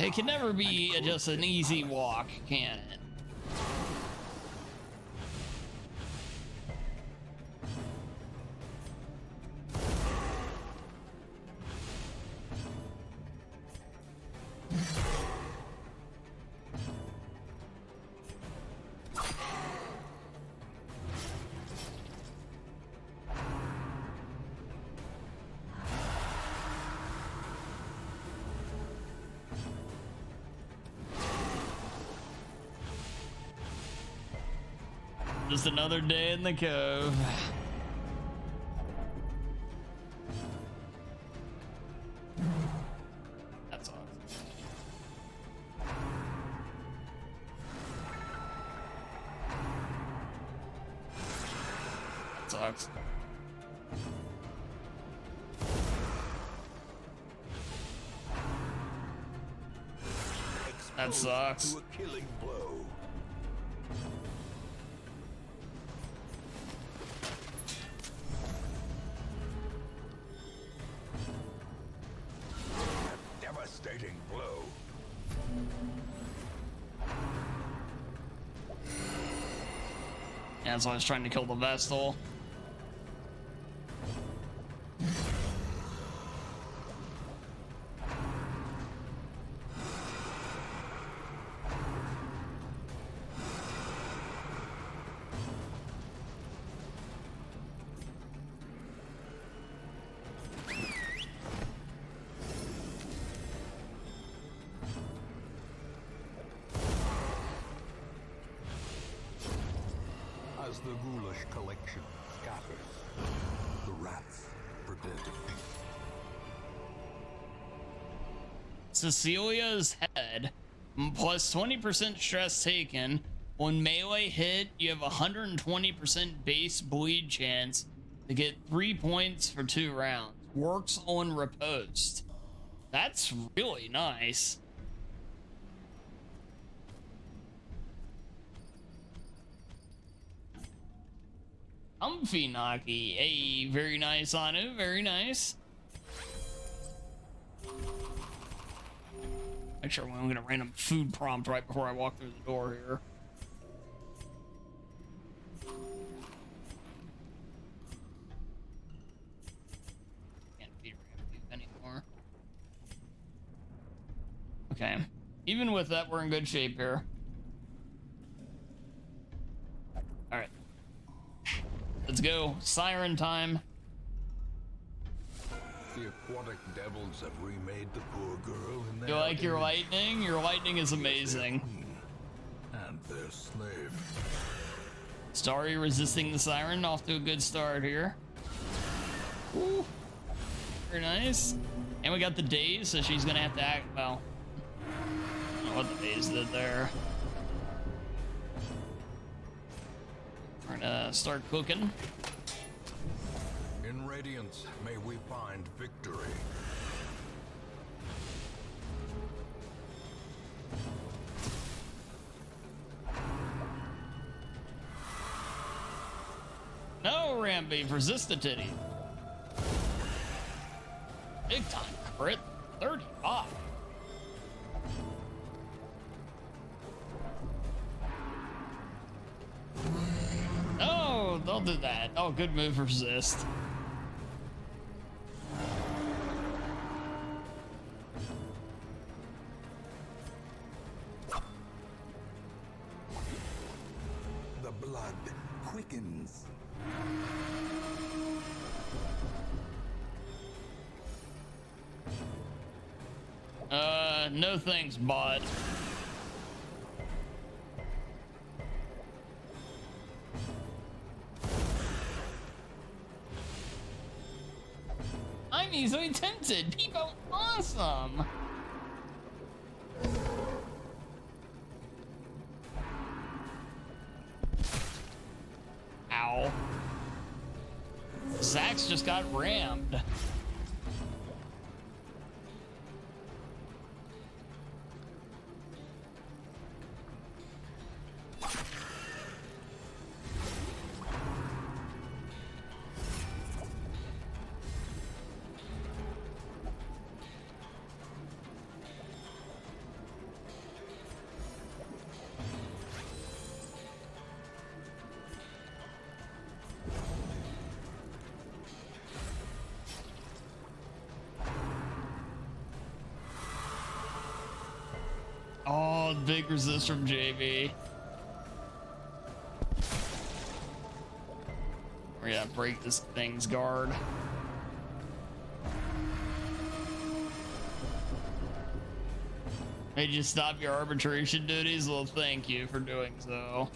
it can never be just an easy walk, can it? Just another day in the cove. That's awesome. That sucks. That sucks. To a killing blow. A devastating blow. Yeah, so I was trying to kill the Vestal. As the ghoulish collection scatters, the rats prepare to feast. Cecilia's head, plus 20% stress taken. When melee hit, you have 120% base bleed chance to get 3 points for 2 rounds. Works on riposte. That's really nice. Comfy Naki. Hey, very nice, Anu. Very nice. Make sure I'm gonna random food prompt right before I walk through the door here. Can't feed Rambeef anymore. Okay. Even with that, we're in good shape here. Alright. Let's go. Siren time. The aquatic devils have remade the poor girl in their You like your image. lightning? Your lightning is amazing. And their slave. Starry resisting the siren. Off to a good start here. Ooh. Very nice. And we got the daze, so she's gonna have to act. Well, I don't know what the daze did there. We're gonna start cooking. In Radiance, may we find victory. No, Rambeef, resist the titty. Big time crit. 35. No, don't do that. Oh, good move, resist. The blood quickens. No thanks, bot. I'm easily tempted. People awesome. Ow. Zach's just got rammed. Oh, big resist from JB. We're gonna break this thing's guard. Hey, just stop your arbitration duties? Well, thank you for doing so.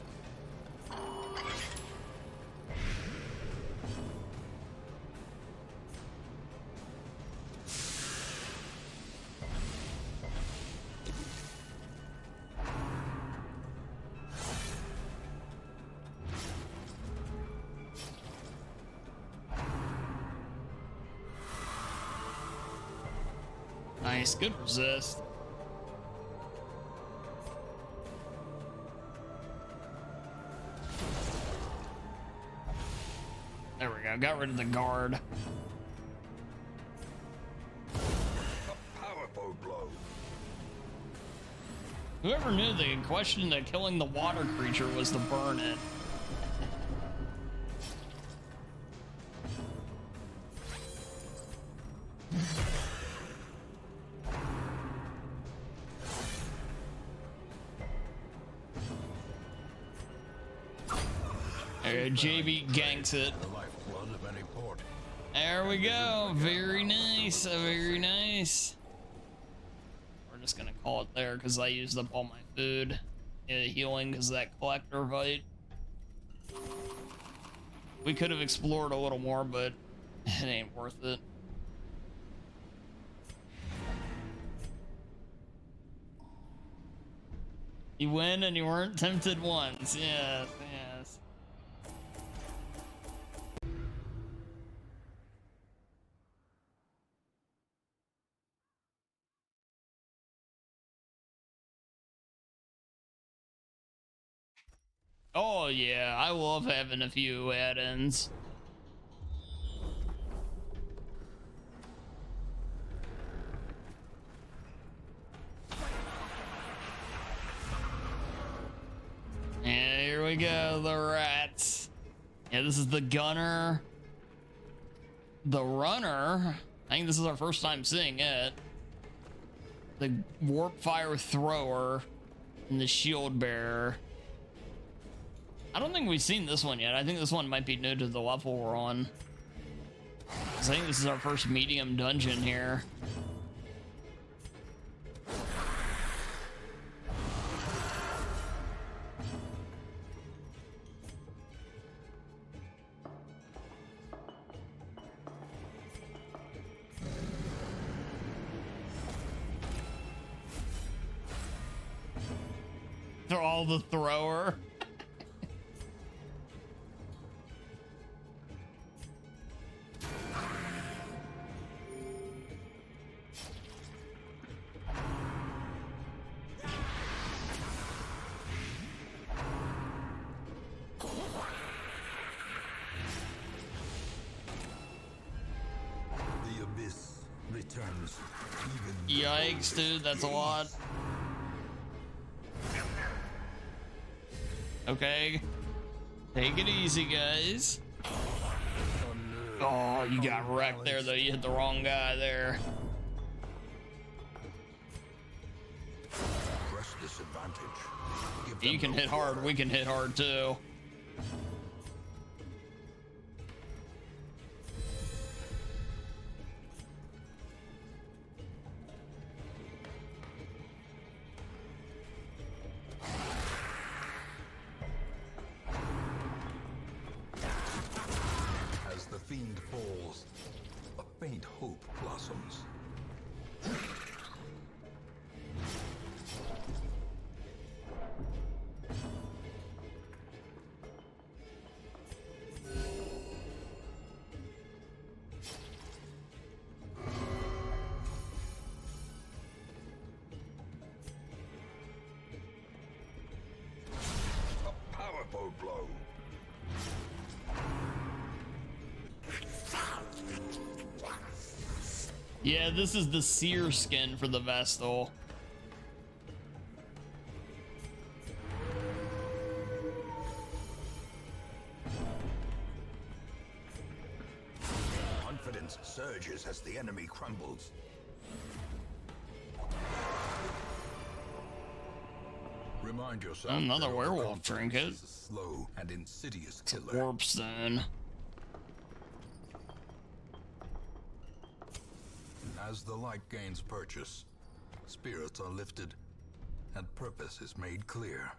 Nice, good resist. There we go, got rid of the guard. A powerful blow. Whoever knew the question to killing the water creature was to burn it. There, JB ganks it. The lifeblood of any port. There we go. Very nice. Very nice. We're just gonna call it there because I used up all my food. Healing because of that collector fight. We could have explored a little more, but it ain't worth it. You win and you weren't tempted once. Yes, yes. Oh yeah, I love having a few add-ins. And here we go, the rats. Yeah, this is the gunner. The runner. I think this is our first time seeing it. The warp fire thrower and the shield bearer. I don't think we've seen this one yet. I think this one might be new to the level we're on. 'Cause I think this is our first medium dungeon here. All the thrower. The abyss returns even. Yikes, dude, that's a lot. Okay. Take it easy, guys. Oh, you got wrecked there, though. You hit the wrong guy there. Press disadvantage. Give You them can no hit hard. quarter. We can hit hard, too. As the fiend falls, a faint hope blossoms. A powerful blow. Yeah, this is the seer skin for the Vestal. Confidence surges as the enemy crumbles. Remind yourself. Another that werewolf overconfidence trinket. is a slow and insidious killer. Warp stone. As the light gains purchase, spirits are lifted, and purpose is made clear.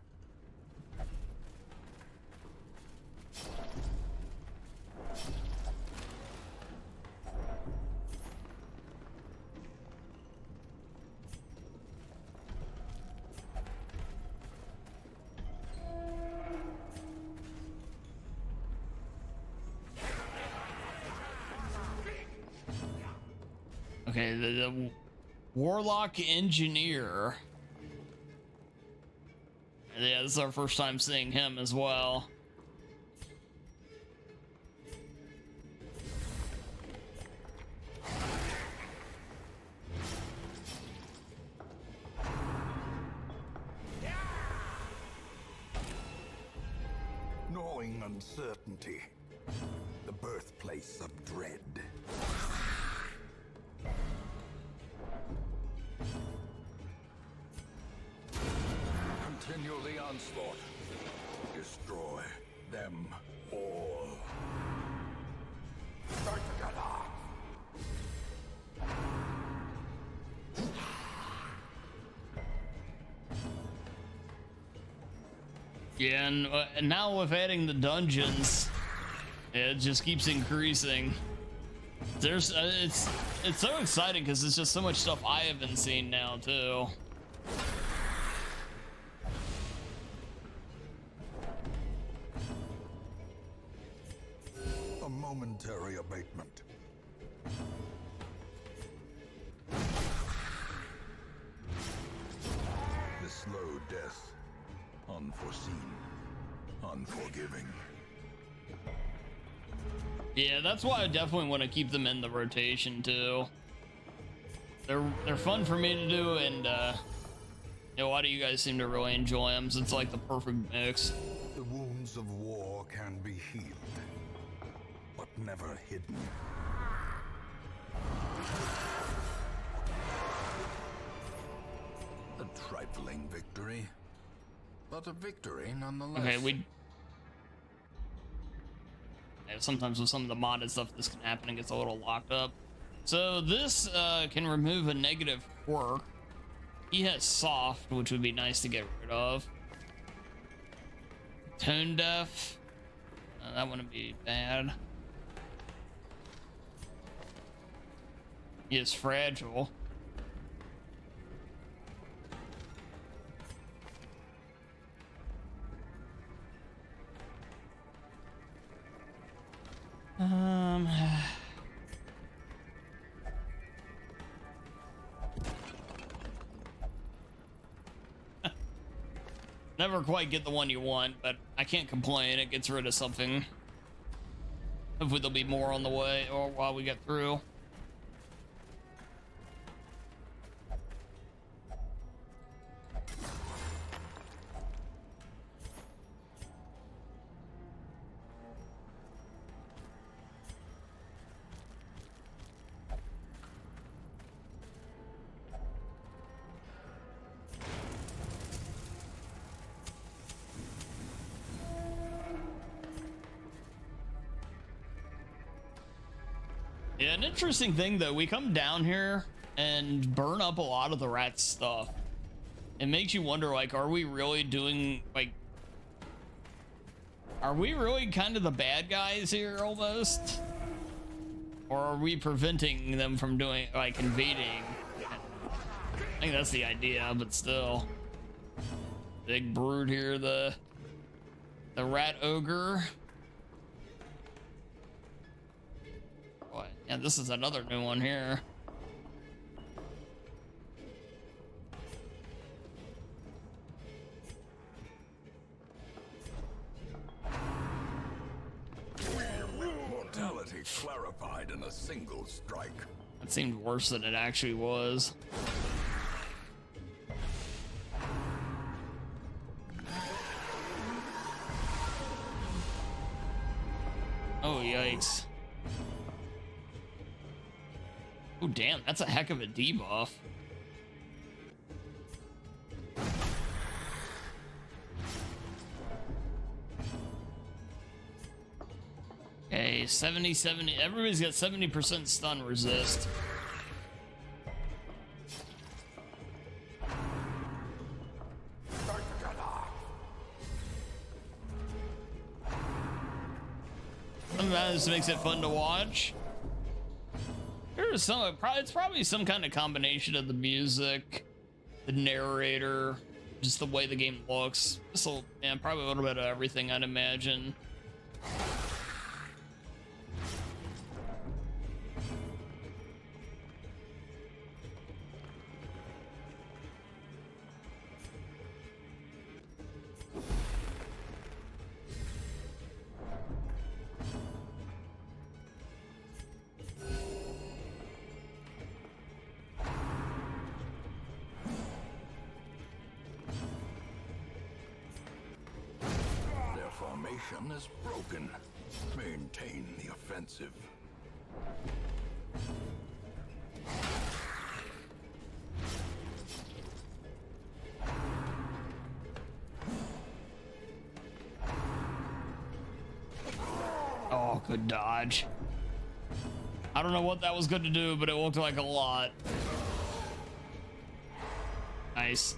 Okay, Warlock Engineer. Yeah, this is our first time seeing him as well. Gnawing uncertainty, the birthplace of dread. Continue the onslaught. Destroy them all. Yeah, and now with adding the dungeons, it just keeps increasing. There's it's so exciting because it's just so much stuff I haven't seen now too. A momentary abatement. The slow death. Unforeseen. Unforgiving. Yeah, that's why I definitely want to keep them in the rotation too. They're fun for me to do, and you know, why do you guys seem to really enjoy them? So it's like the perfect mix. The wounds of war can be healed, but never hidden. A trifling victory, but a victory nonetheless. Okay, yeah, sometimes with some of the modded stuff, this can happen and gets a little locked up. So this can remove a negative quirk. He has soft, which would be nice to get rid of. Tone deaf. That wouldn't be bad. He is fragile. Never quite get the one you want, but I can't complain. It gets rid of something. Hopefully there'll be more on the way or while we get through. Yeah, an interesting thing though, we come down here and burn up a lot of the rat stuff. It makes you wonder, like, are we really doing, like, are we really kind of the bad guys here almost? Or are we preventing them from doing, like, invading? I think that's the idea, but still. Big brood here, the rat ogre. Boy, yeah, this is another new one here. Mortality clarified in a single strike. That seemed worse than it actually was. Oh, yikes. Oh, damn, that's a heck of a debuff. Okay, 70. Everybody's got 70% stun resist. Sometimes makes it fun to watch. There's some, it's probably some kind of combination of the music, the narrator, just the way the game looks. So, yeah, probably a little bit of everything, I'd imagine. formation is broken. Maintain the offensive. Oh, good dodge. I don't know what that was good to do, but it looked like a lot. Nice.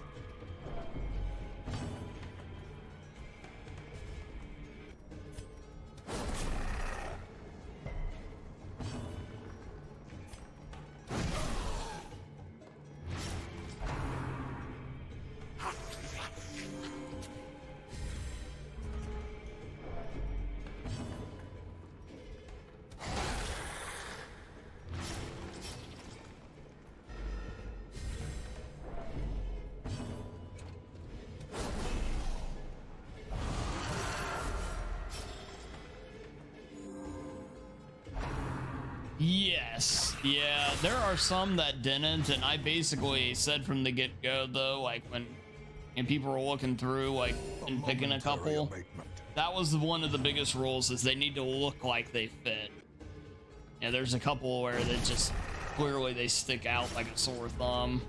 Yes, yeah, there are some that didn't, and I basically said from the get-go, though, like when people were looking through, like, and picking a couple, that was one of the biggest rules, is they need to look like they fit. Yeah, there's a couple where they just, clearly they stick out like a sore thumb.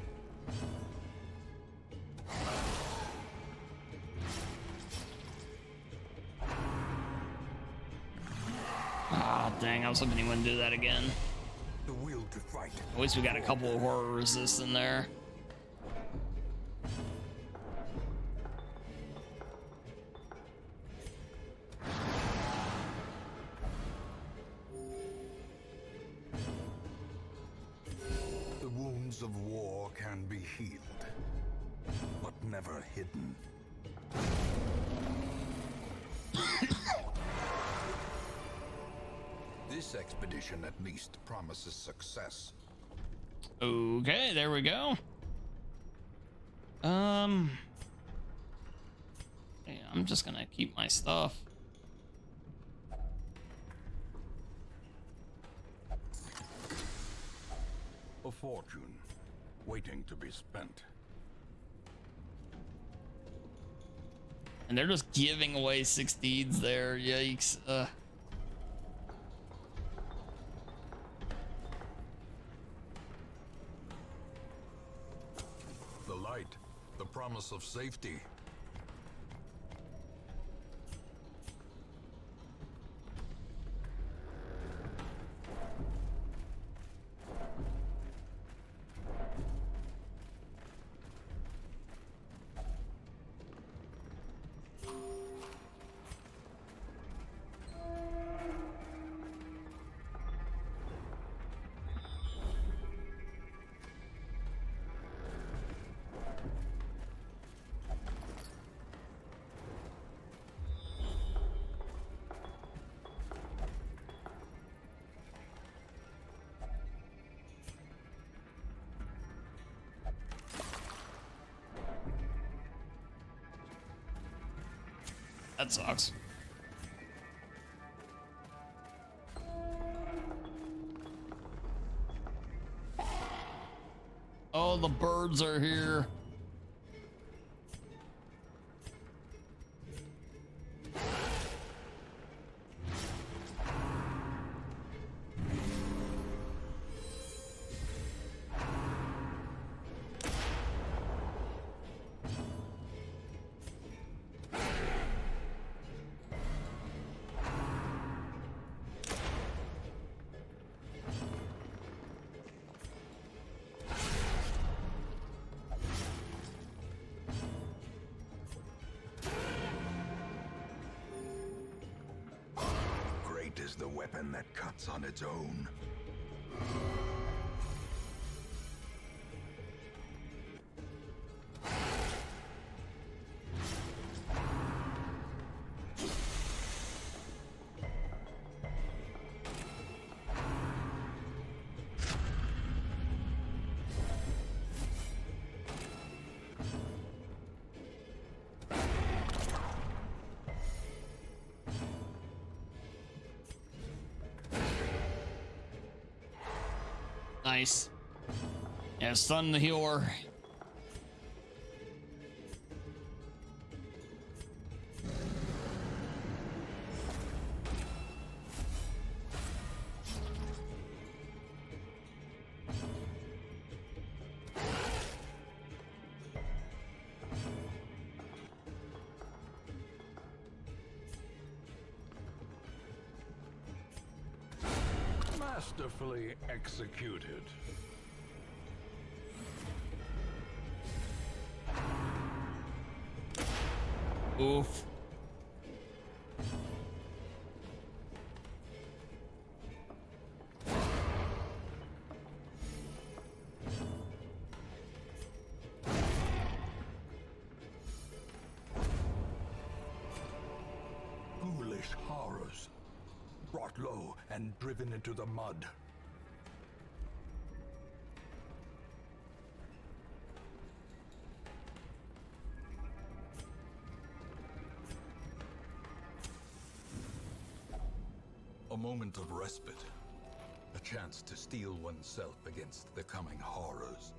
Ah, dang, I was hoping he wouldn't do that again. The will to fight. At least we got a couple of horror resists in there. The wounds of war can be healed, but never hidden. This expedition at least promises success. Okay, there we go. Yeah, I'm just gonna keep my stuff. A fortune waiting to be spent. And they're just giving away 6 deeds there. Yikes. The light, the promise of safety. That sucks. Oh, the birds are here. Is the weapon that cuts on its own. Nice. Yeah, stun the healer. Masterfully executed. Oof. Ghoulish horrors, brought low and driven into the mud. A moment of respite. A chance to steel oneself against the coming horrors.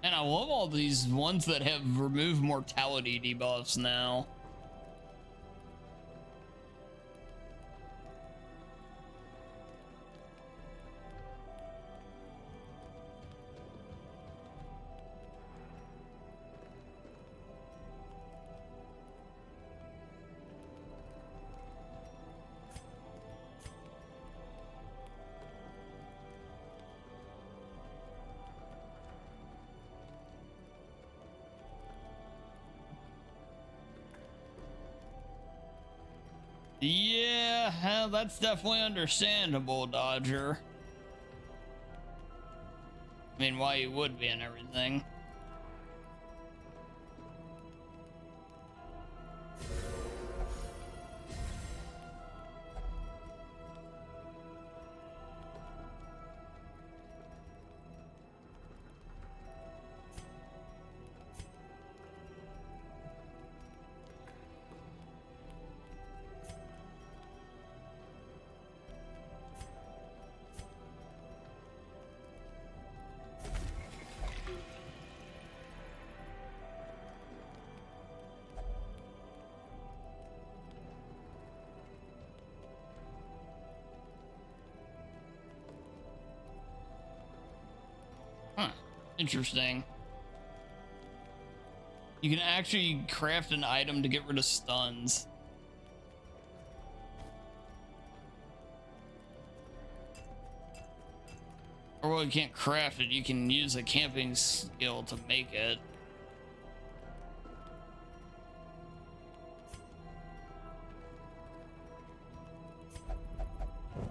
And I love all these ones that have removed mortality debuffs now. Yeah, that's definitely understandable, Dodger. I mean, why you would be and everything. Huh. Interesting. You can actually craft an item to get rid of stuns. Or well, you can't craft it, you can use a camping skill to make it.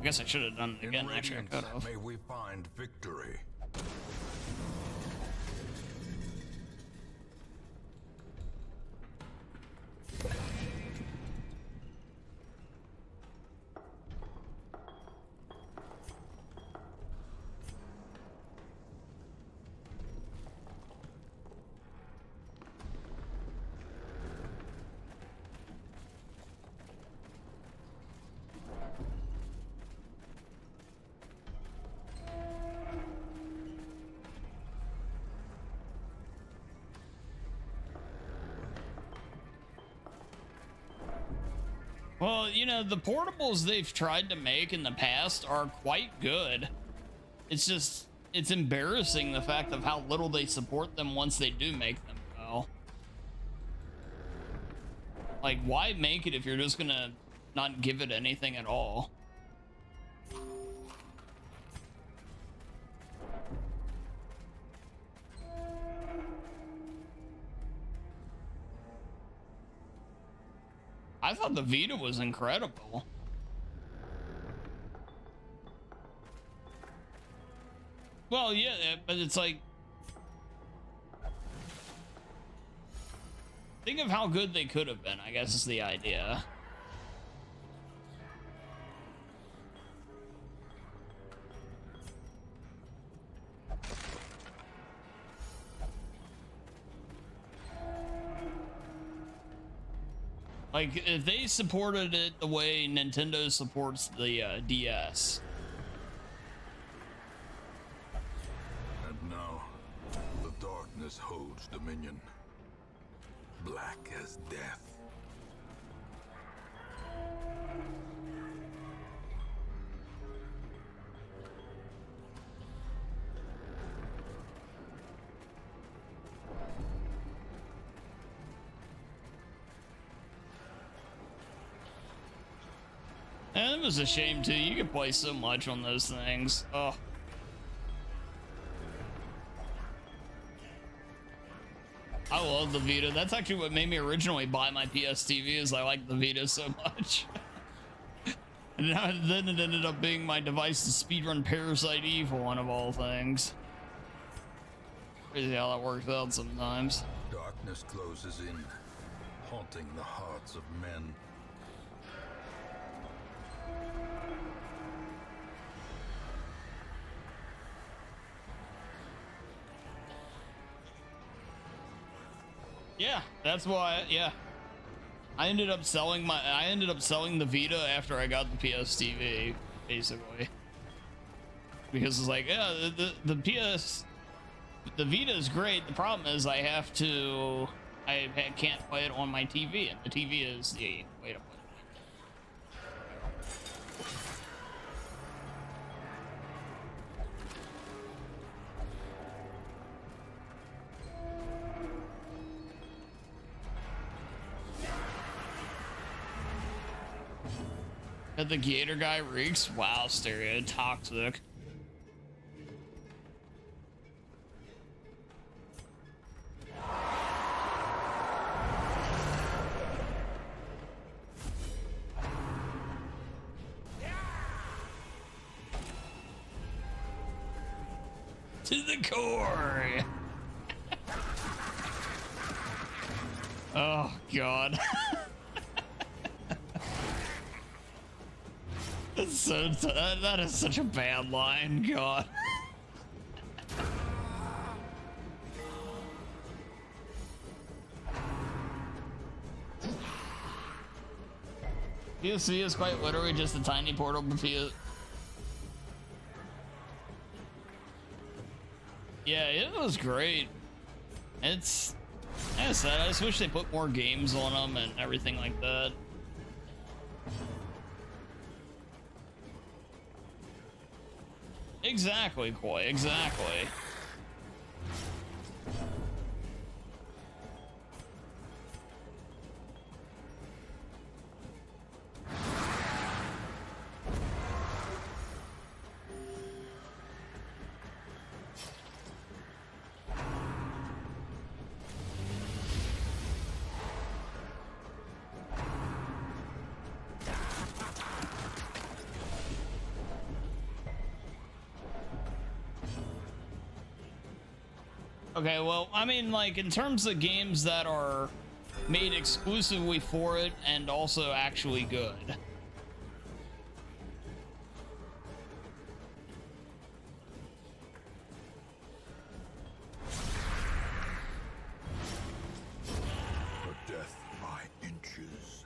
I guess I should have done it again. Actually, I could have. May we find victory. Well, you know, the portables they've tried to make in the past are quite good. It's just, it's embarrassing the fact of how little they support them once they do make them, though. Like, why make it if you're just gonna not give it anything at all? I thought the Vita was incredible. Well, yeah, but it's like, think of how good they could have been, I guess is the idea. Like, if they supported it the way Nintendo supports the DS. And now, the darkness holds dominion. Black as death. And it was a shame too. You could play so much on those things. Oh. I love the Vita. That's actually what made me originally buy my PS TV, is I like the Vita so much. And then it ended up being my device to speedrun Parasite Eve, one of all things. Crazy how that works out sometimes. Darkness closes in, haunting the hearts of men. Yeah, that's why. Yeah, I ended up selling the Vita after I got the PS TV, basically, because it's like, yeah, the Vita is great. The problem is I can't play it on my TV, and the TV is the way to play it. The Gator guy reeks. Wow, stereo toxic. To the core. Oh God. That is such a bad line, God. PSC is quite literally just a tiny portable PS. Yeah, it was great. It's, like I said, I just wish they put more games on them and everything like that. Exactly, Koi, exactly. Okay, well, I mean, like, in terms of games that are made exclusively for it and also actually good. A death by inches.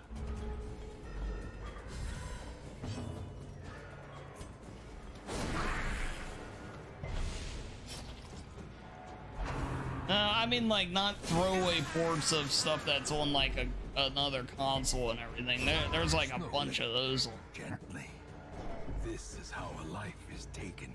I mean, like, not throwaway ports of stuff that's on, like, another console and everything. There's, like, a bunch of those. Gently. This is how a life is taken.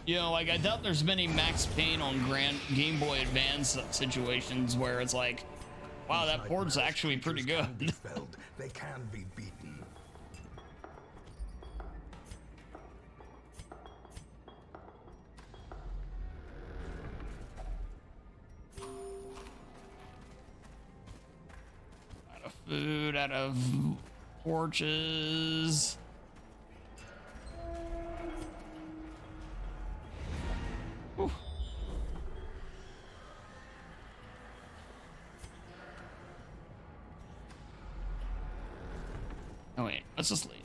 You know, like, I doubt there's many Max Payne on Game Boy Advance situations where it's like, wow, that port's actually pretty good. They can be beaten. out of torches. Whew. Oh wait, let's just leave.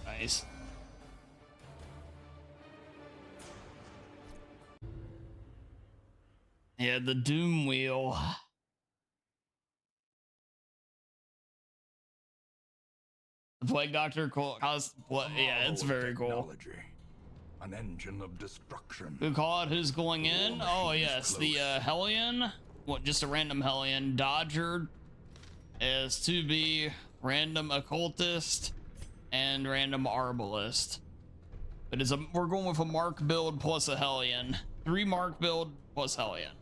Nice. Yeah, the Doom Wheel. The Plague Doctor, cool. Yeah, it's very cool. An engine of destruction. Good call out. Who's going in? Oh yes, the Hellion. What? Just a random Hellion. Dodger is to be random occultist and random arbalist. But we're going with a Mark build plus a Hellion. 3 Mark build plus Hellion.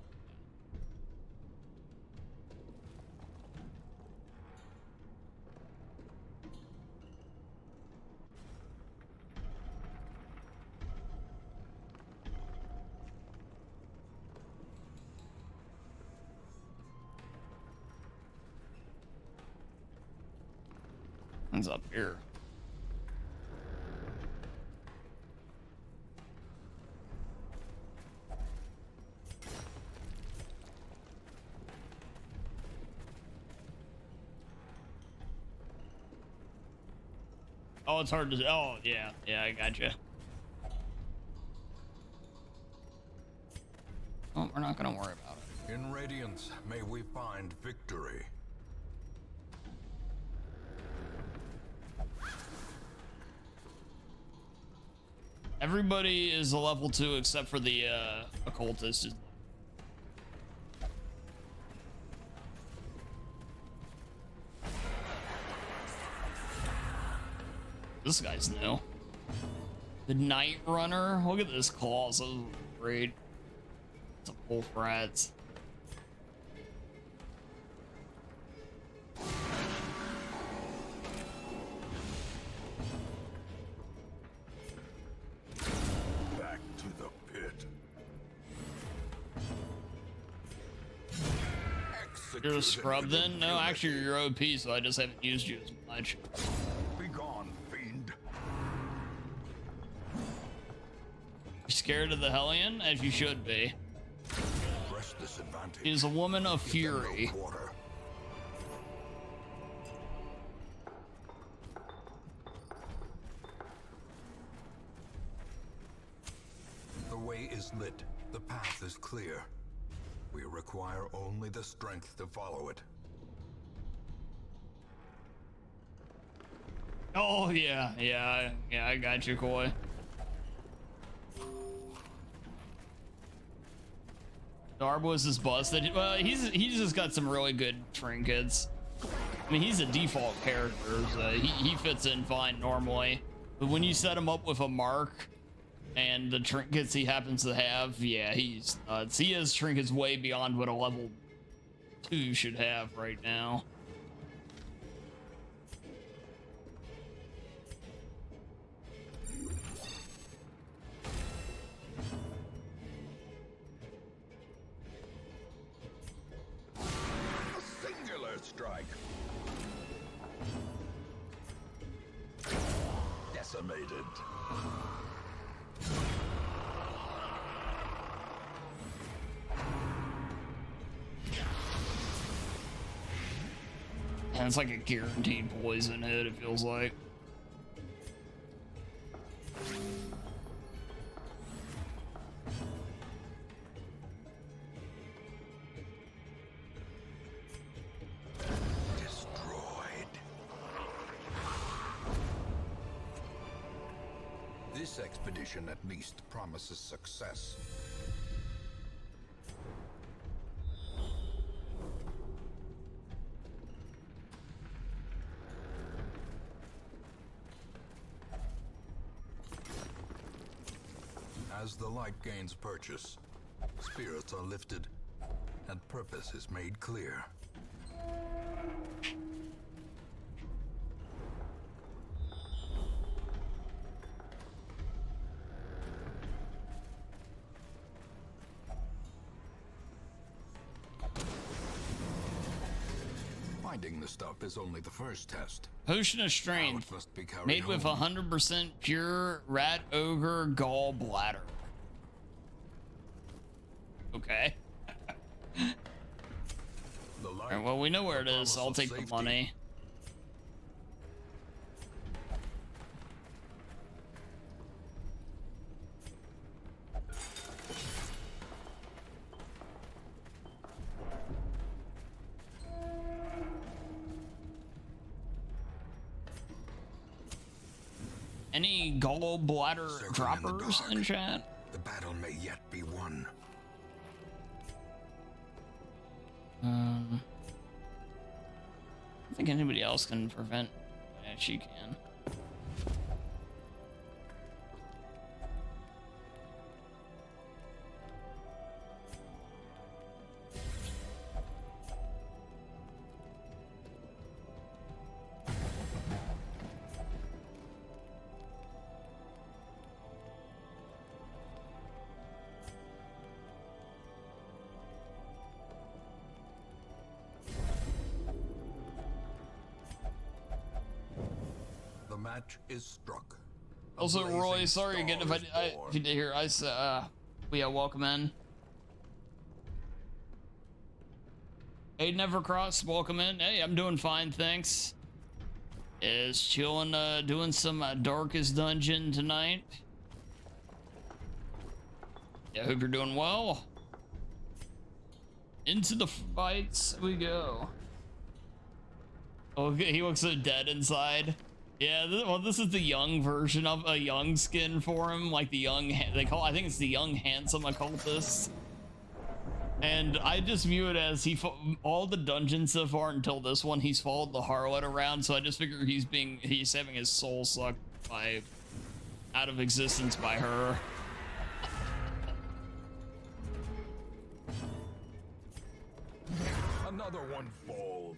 What's up here? Oh, it's hard to. Oh, yeah, I gotcha. Oh, we're not gonna worry about it. In Radiance, may we find victory. Everybody is a level 2 except for the occultist. This guy's new. The Night Runner. Look at this claw. So great. It's a wolf rat. Back to the pit. You're a scrub then? No, actually you're OP, so I just haven't used you as much. Be gone, fiend. You're scared of the Hellion, as you should be. Press this advantage. He is a woman of fury. The way is lit. The path is clear. We require only the strength to follow it. Oh yeah, I got you, Koi. Darbo's is busted. Well, he's just got some really good trinkets. I mean, he's a default character, so he fits in fine normally. But when you set him up with a mark and the trinkets he happens to have, yeah, he's nuts. He has trinkets way beyond what a level 2 should have right now. A singular strike. Decimated. And it's like a guaranteed poison hit, it feels like. Destroyed. This expedition at least promises success. As the light gains purchase, spirits are lifted, and purpose is made clear. Finding the stuff is only the first test. Potion of Now Strength. it must be carried Made with home. 100% pure rat ogre gallbladder. Okay. The light, Alright, well, we know where it the is, so I'll promise of take the safety. money. Any gallbladder Circling in the droppers dark. in chat? The battle may yet be won. I don't think anybody else can prevent. Yeah, she can. The match is struck. A Also, Roy, blazing sorry again if star is if born. you did hear, I said, welcome in. Hey, Nevercross, welcome in. Hey, I'm doing fine, thanks. Is chilling, doing some Darkest Dungeon tonight. Yeah, hope you're doing well. Into the fights we go. Oh, he looks so dead inside. Yeah, well, this is the young version of a young skin for him, like the young. I think it's the young handsome occultist. And I just view it as all the dungeons so far until this one, he's followed the harlot around. So I just figure he's having his soul sucked out of existence by her. Another one falls.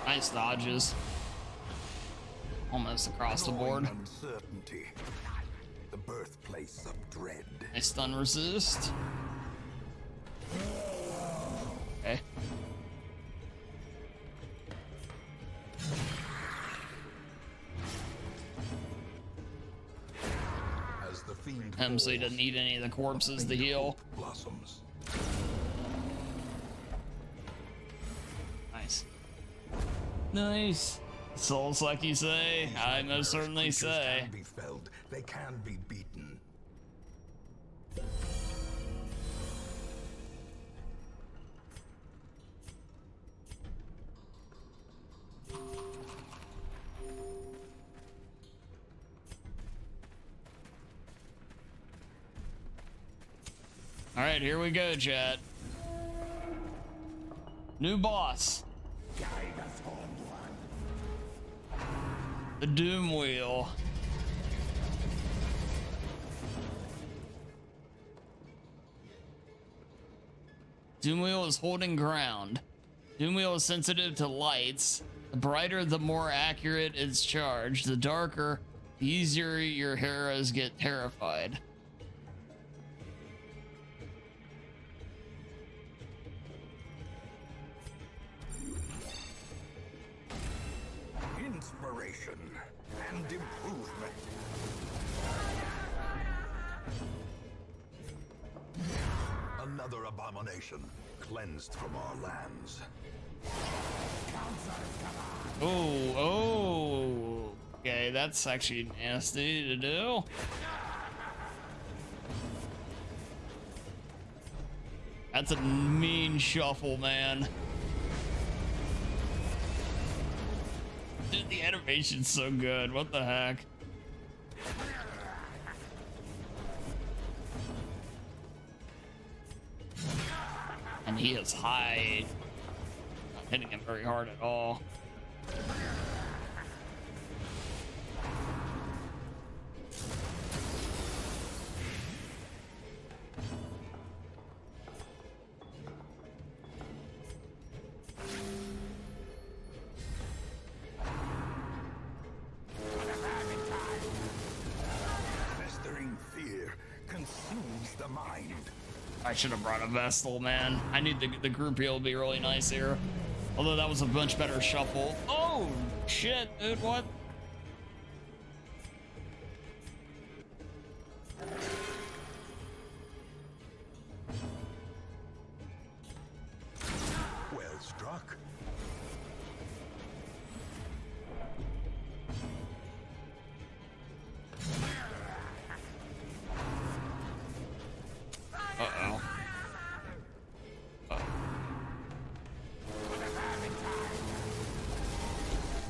Nice dodges. Almost across the board. Growing uncertainty. The birthplace of dread. Nice stun resist. Okay. As the fiend So he doesn't need any of the corpses to heal. blossoms. Nice. Nice. Souls, like you say. I most certainly Creatures say. can be felled. They can be beaten. All right, here we go, chat. New boss. The Doom Wheel. Doom Wheel is holding ground. Doom Wheel is sensitive to lights. The brighter, the more accurate its charge. The darker, the easier your heroes get terrified. Inspiration and improvement. Another abomination cleansed from our lands. Oh. Okay, that's actually nasty to do. That's a mean shuffle, man. Dude, the animation's so good. What the heck? And he is high. Not hitting him very hard at all. I should have brought a Vestal, man. I need the group heal to be really nice here. Although that was a much better shuffle. Oh, shit, dude, what? Well struck. Uh-oh.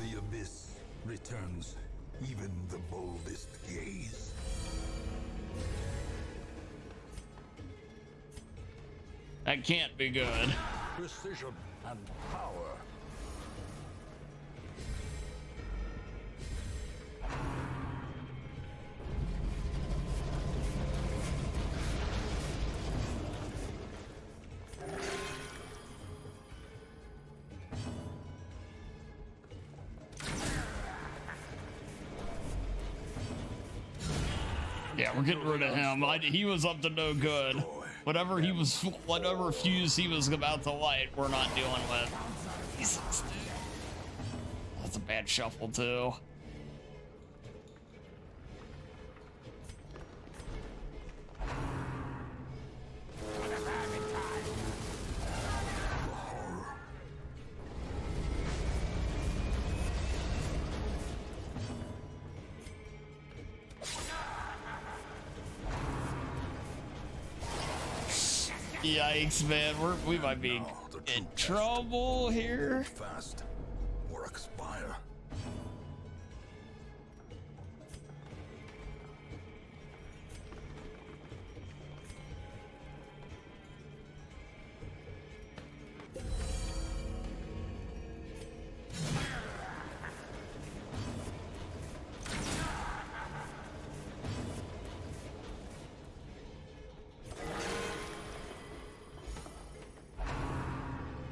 The abyss returns even the boldest gaze. That can't be good. Precision and power. Yeah, we're getting rid of him. He was up to no good. Whatever fuse he was about to light, we're not dealing with. Jesus, dude. That's a bad shuffle too. Yikes, man. We might be in trouble here. Fast or expire.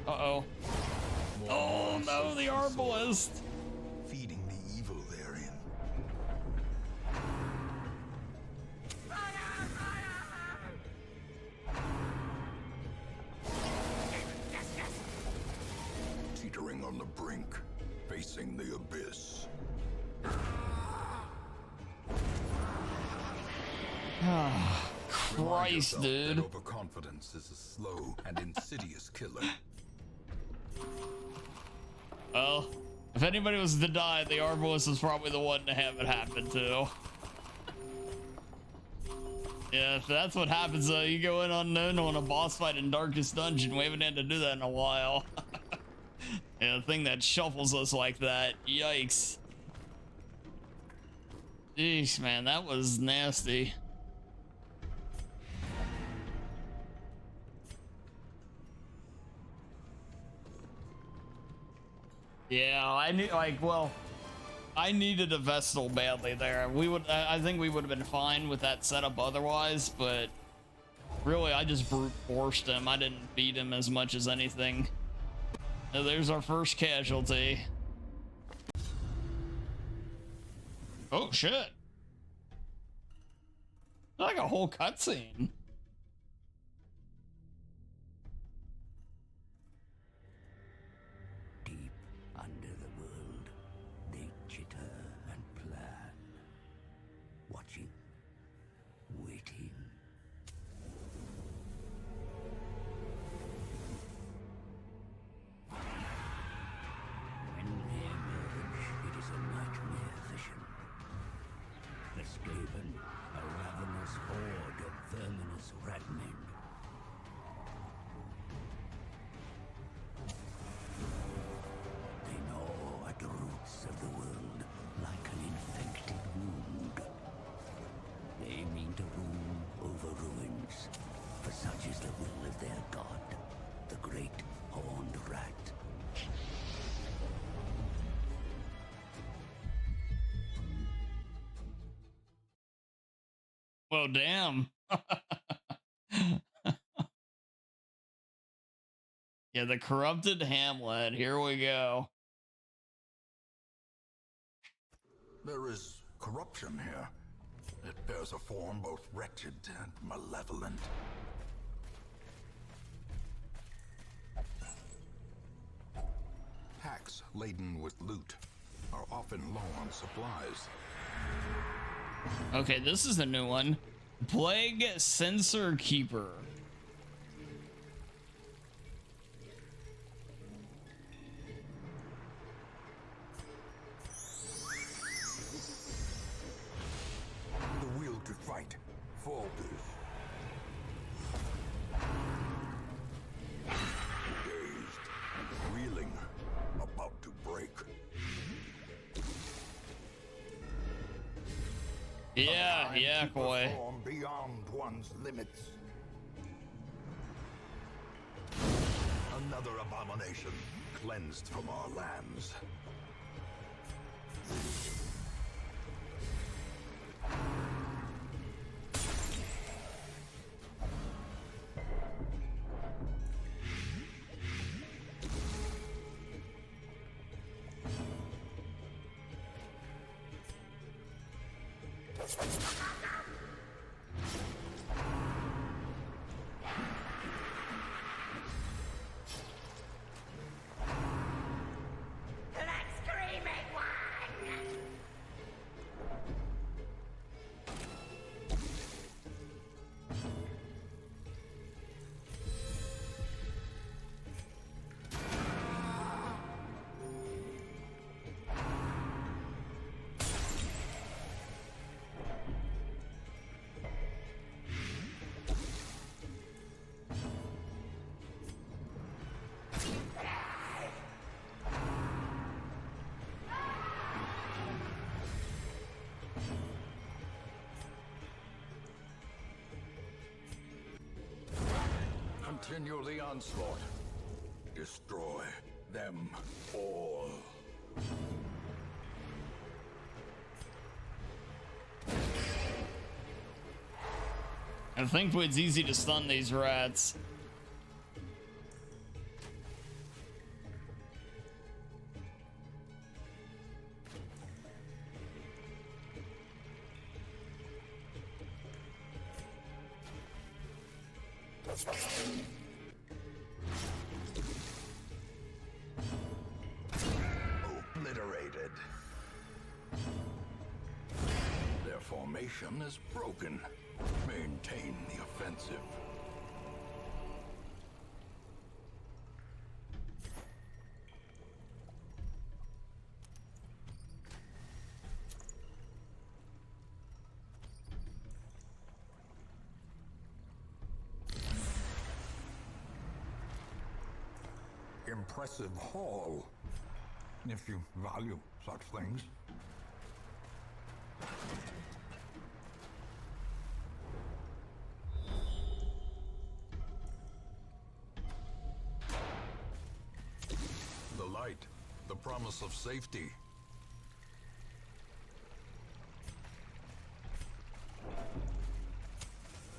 Uh-oh. Oh no, the Arbalist. Feeding the evil therein. Teetering on the brink, facing the abyss. Christ, Yourself dude. that overconfidence is a slow and insidious killer. Well, if anybody was to die, the Arbalist is probably the one to have it happen to. Yeah, if that's what happens, you go in unknown on a boss fight in Darkest Dungeon. We haven't had to do that in a while. Yeah, the thing that shuffles us like that. Yikes. Jeez, man, that was nasty. Yeah, I need I needed a Vestal badly there. I think we would have been fine with that setup otherwise, but really I just brute forced him. I didn't beat him as much as anything. Now, there's our first casualty. Oh shit. Like a whole cutscene. Under the world, they jitter and plan, watching, waiting. When they emerge, it is a nightmare vision. The Skaven, a ravenous horde of verminous ragmen. They gnaw at the roots of the world like an infected wound. They mean to rule over ruins, for such is the will of their god, the great horned rat. Well, damn. Yeah, the corrupted Hamlet. Here we go. There is corruption here. It bears a form both wretched and malevolent. artifacts laden with loot are often low on supplies. Okay, this is a new one. Plague Sensor Keeper. The will to fight falters. Dazed, reeling, about to break. Yeah, boy. Perform beyond one's limits. Another abomination cleansed from our lands. Continue the onslaught. Destroy them all. I think it's easy to stun these rats. Obliterated. Their formation is broken. Maintain the offensive. Impressive haul, if you value such things. The light, the promise of safety.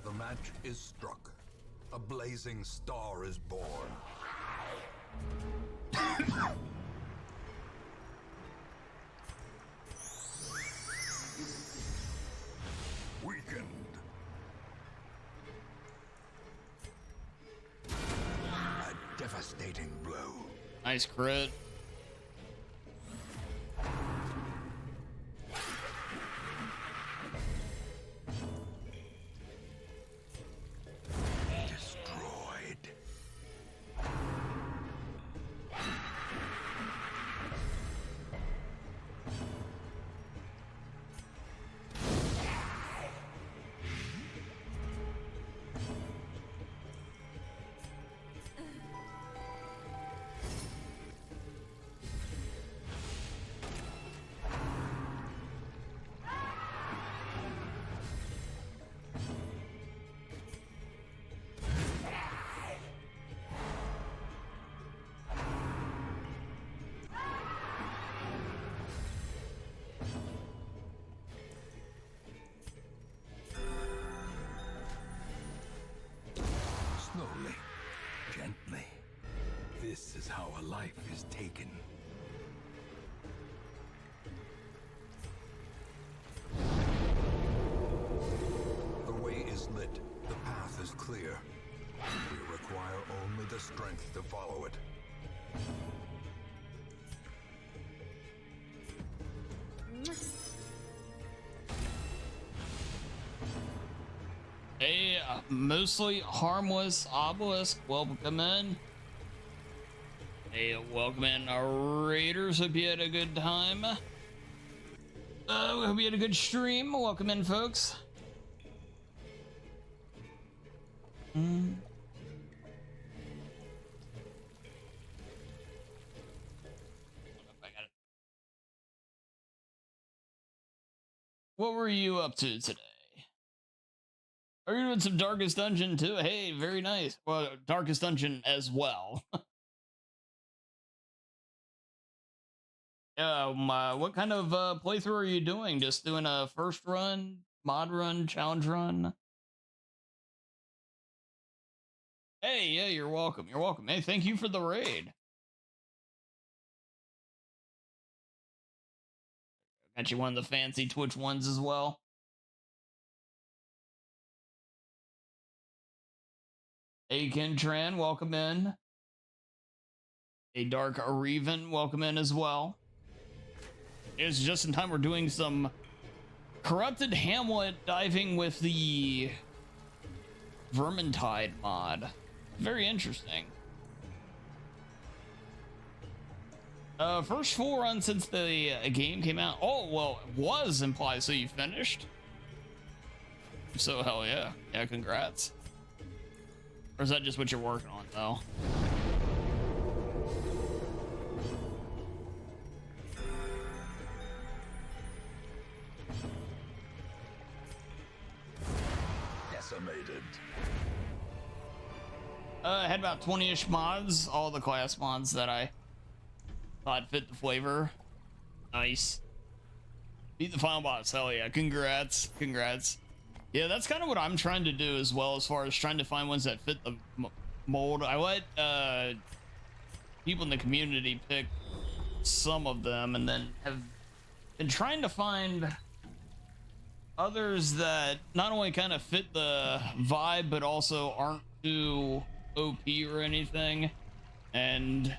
The match is struck. A blazing star is born. Weakened. A devastating blow. Nice crit. Destroyed. Slowly, gently. This is how a life is taken. The way is lit. The path is clear. We require only the strength to follow it. Hey, mostly harmless obelisk, welcome in. Hey, welcome in, our raiders. Hope you had a good time. Hope you had a good stream. Welcome in, folks. What were you up to today? Are you doing some Darkest Dungeon too? Hey, very nice. Well, Darkest Dungeon as well. What kind of playthrough are you doing? Just doing a first run, mod run, challenge run? Hey, yeah, you're welcome. You're welcome. Hey, thank you for the raid. Got you one of the fancy Twitch ones as well. Hey, Kentran, welcome in. Hey, Dark Arevan, welcome in as well. It's just in time. We're doing some Corrupted Hamlet diving with the Vermintide mod. Very interesting. First full run since the game came out. Oh, well, it was implied, so you finished? So, hell yeah. Yeah, congrats. Or is that just what you're working on, though? Decimated. I had about 20-ish mods, all the class mods that I thought fit the flavor. Nice. Beat the final boss, hell yeah. Congrats, congrats. Yeah, that's kind of what I'm trying to do as well, as far as trying to find ones that fit the mold. I let people in the community pick some of them, and then have been trying to find others that not only kind of fit the vibe, but also aren't too OP or anything. And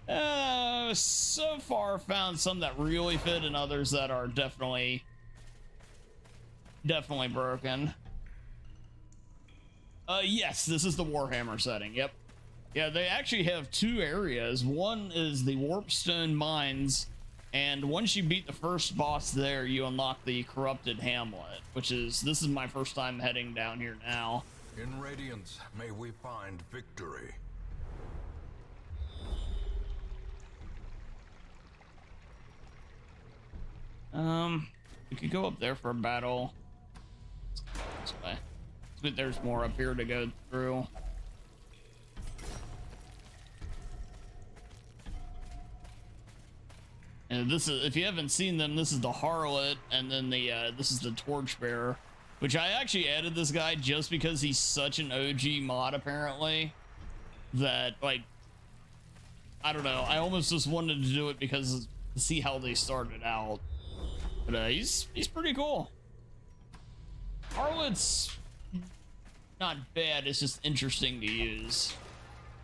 so far found some that really fit, and others that are definitely broken. Yes, this is the Warhammer setting. Yep. Yeah, they actually have two areas. One is the Warpstone Mines, and once you beat the first boss there, you unlock the Corrupted Hamlet, which is, this is my first time heading down here now. In Radiance, may we find victory. We could go up there for a battle. This way. But there's more up here to go through. And this is, if you haven't seen them, this is the Harlot, and then the this is the Torchbearer, which I actually added this guy just because he's such an OG mod, apparently, that, like, I don't know, I almost just wanted to do it because to see how they started out. But he's pretty cool. Harlot's not bad, it's just interesting to use.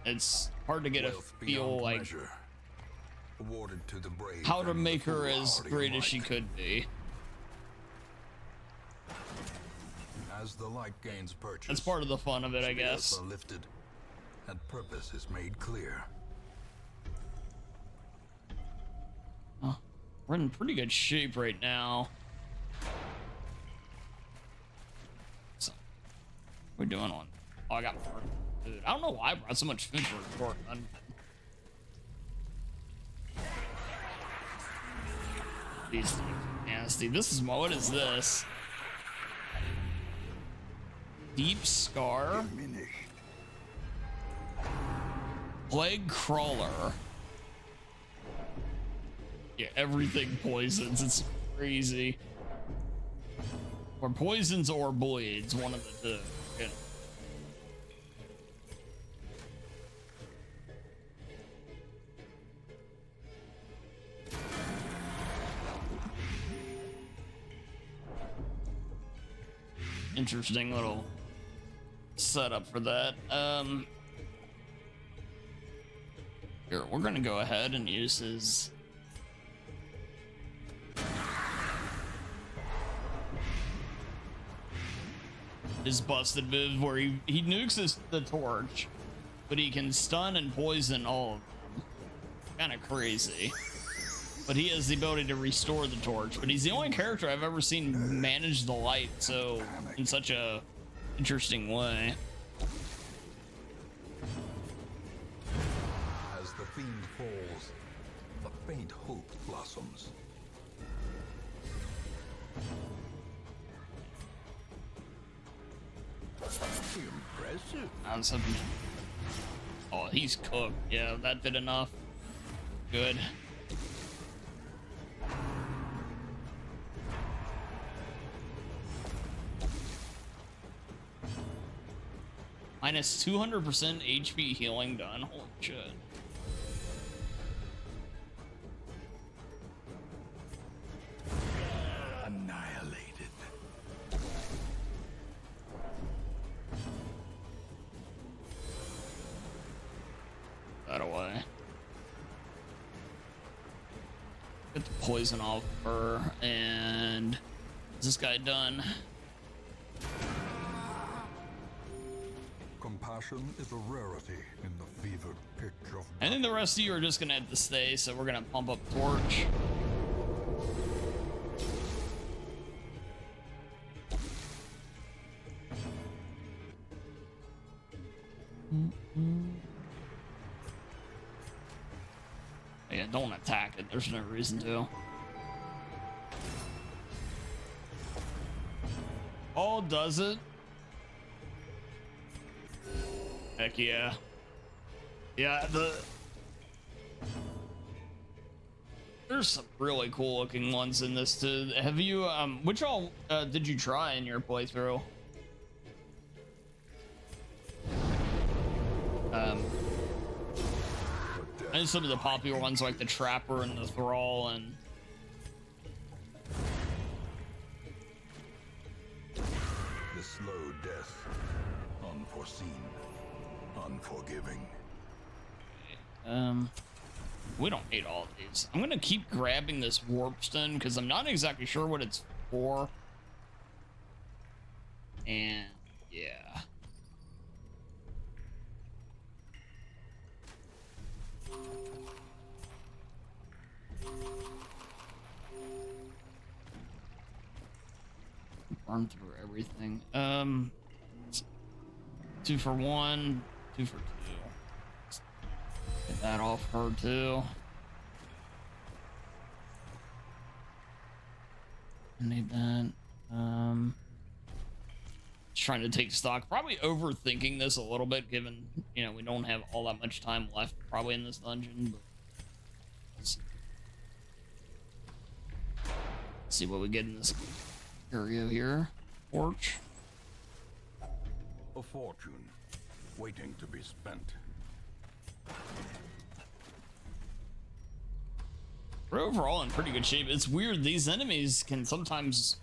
It's hard to get a feel like measure. Awarded to the brave how to and make the her as foolhardy great as alike. she could be. As the light gains purchase, That's part of the fun of it, I spirits guess. are lifted, and purpose is made clear. Oh, we're in pretty good shape right now. So, we're doing on. Oh, I got more food. I don't know why I brought so much food for a short run. These things are nasty. This is what is this? Deep Scar. Plague Crawler. Yeah, everything poisons. It's crazy. Or poisons or bleeds, one of the two. Yeah. Interesting little setup for that. Here, we're gonna go ahead and use his his busted move where he nukes the torch, but he can stun and poison all of them. Kind of crazy. But he has the ability to restore the torch. But he's the only character I've ever seen manage the light so in such a interesting way. As the fiend falls, a faint hope blossoms. Impressive. Oh, he's cooked. Yeah, that did enough. Good. Minus 200% HP healing done. Holy shit. Annihilated. That away. Get the poison off her, and is this guy done? Compassion is a rarity in the fevered pitch of I think the rest of you are just gonna have to stay, so we're gonna pump up torch. Yeah, don't attack it. There's no reason to. Oh, does it? Heck yeah. Yeah, there's some really cool looking ones in this too. Have you which all did you try in your playthrough? I know some of the popular ones like the Trapper and the Thrall and the slow death, unforeseen, unforgiving. we don't need all of these. I'm gonna keep grabbing this warp stone because I'm not exactly sure what it's for. And yeah. Run through everything. 2 for 1, 2 for 2. Get that off her too. I need that. Just trying to take stock. Probably overthinking this a little bit, given we don't have all that much time left probably in this dungeon. But let's see what we get in this area here. Porch. A fortune waiting to be spent. We're overall in pretty good shape. It's weird. These enemies can sometimes,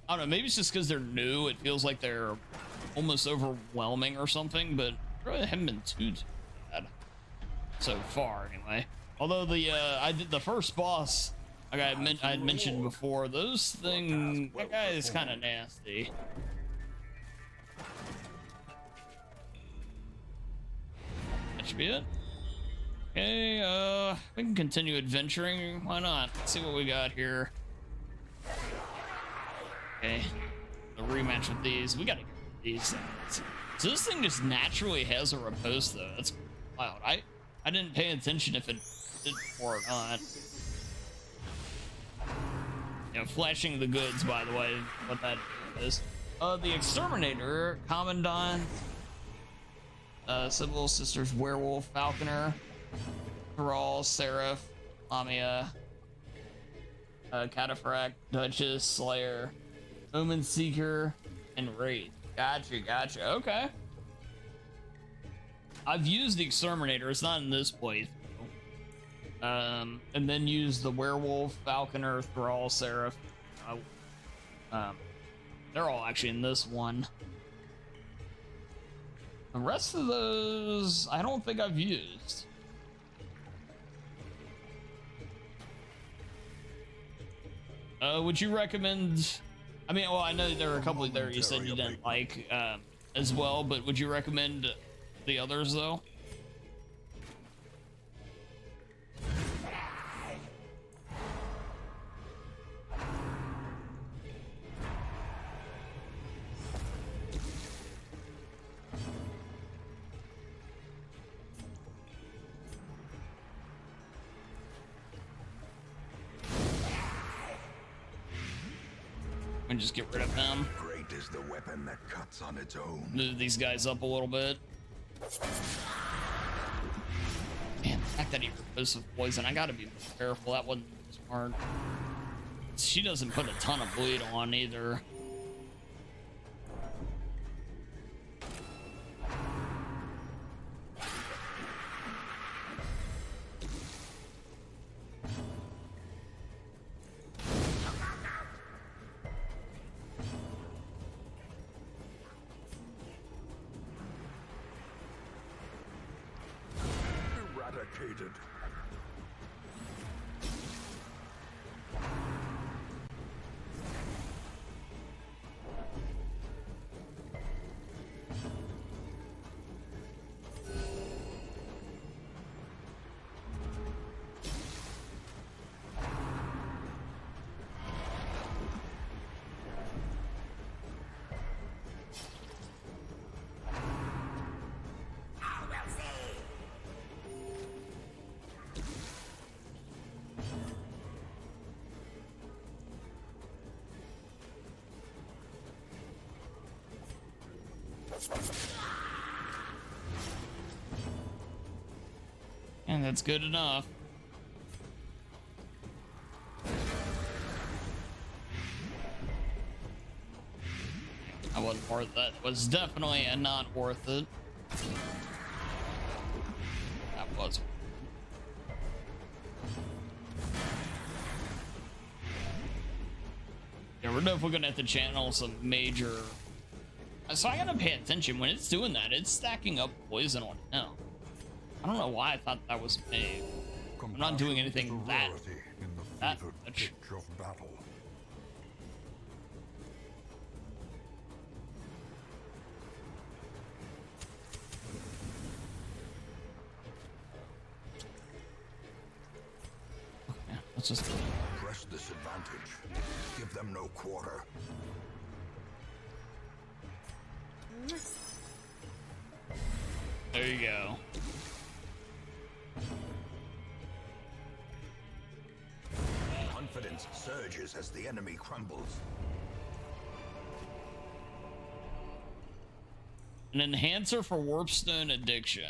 I don't know, maybe it's just because they're new. It feels like they're almost overwhelming or something, but really haven't been too bad so far anyway. Although I did the first boss, like I had mentioned before, those things, that guy is kind of nasty. That should be it. Okay, we can continue adventuring. Why not? Let's see what we got here. Okay, a rematch with these. We gotta get rid of these things. So this thing just naturally has a riposte, though. That's wild. I didn't pay attention if it did or not. Flashing the goods, by the way, what that is. The Exterminator, Commandant, Sybil, Sisters, Werewolf, Falconer, Thrall, Seraph, Lamia, Cataphract, Duchess, Slayer, Omen Seeker, and Wraith. Gotcha. Okay. I've used the Exterminator. It's not in this playthrough. And then use the Werewolf, Falconer, Thrall, Seraph. They're all actually in this one. The rest of those, I don't think I've used. Would you recommend I mean, well, I know there are a couple there you said you didn't like as well, but would you recommend the others though? And just get rid of him. Great is the weapon that cuts on its own. Move these guys up a little bit. Man, the fact that he removes with poison, I gotta be careful. That wasn't smart. She doesn't put a ton of bleed on either. Eradicated. And that's good enough. I wasn't worth that. Was definitely not worth it. That was. Yeah, we're definitely gonna have to channel some major. So I gotta pay attention when it's doing that. It's stacking up poison on him. I don't know why I thought that was me. I'm not doing anything that much. Of battle. Yeah, let's just Press this advantage. Give them no quarter. there you go. Confidence surges as the enemy crumbles. An enhancer for warpstone addiction.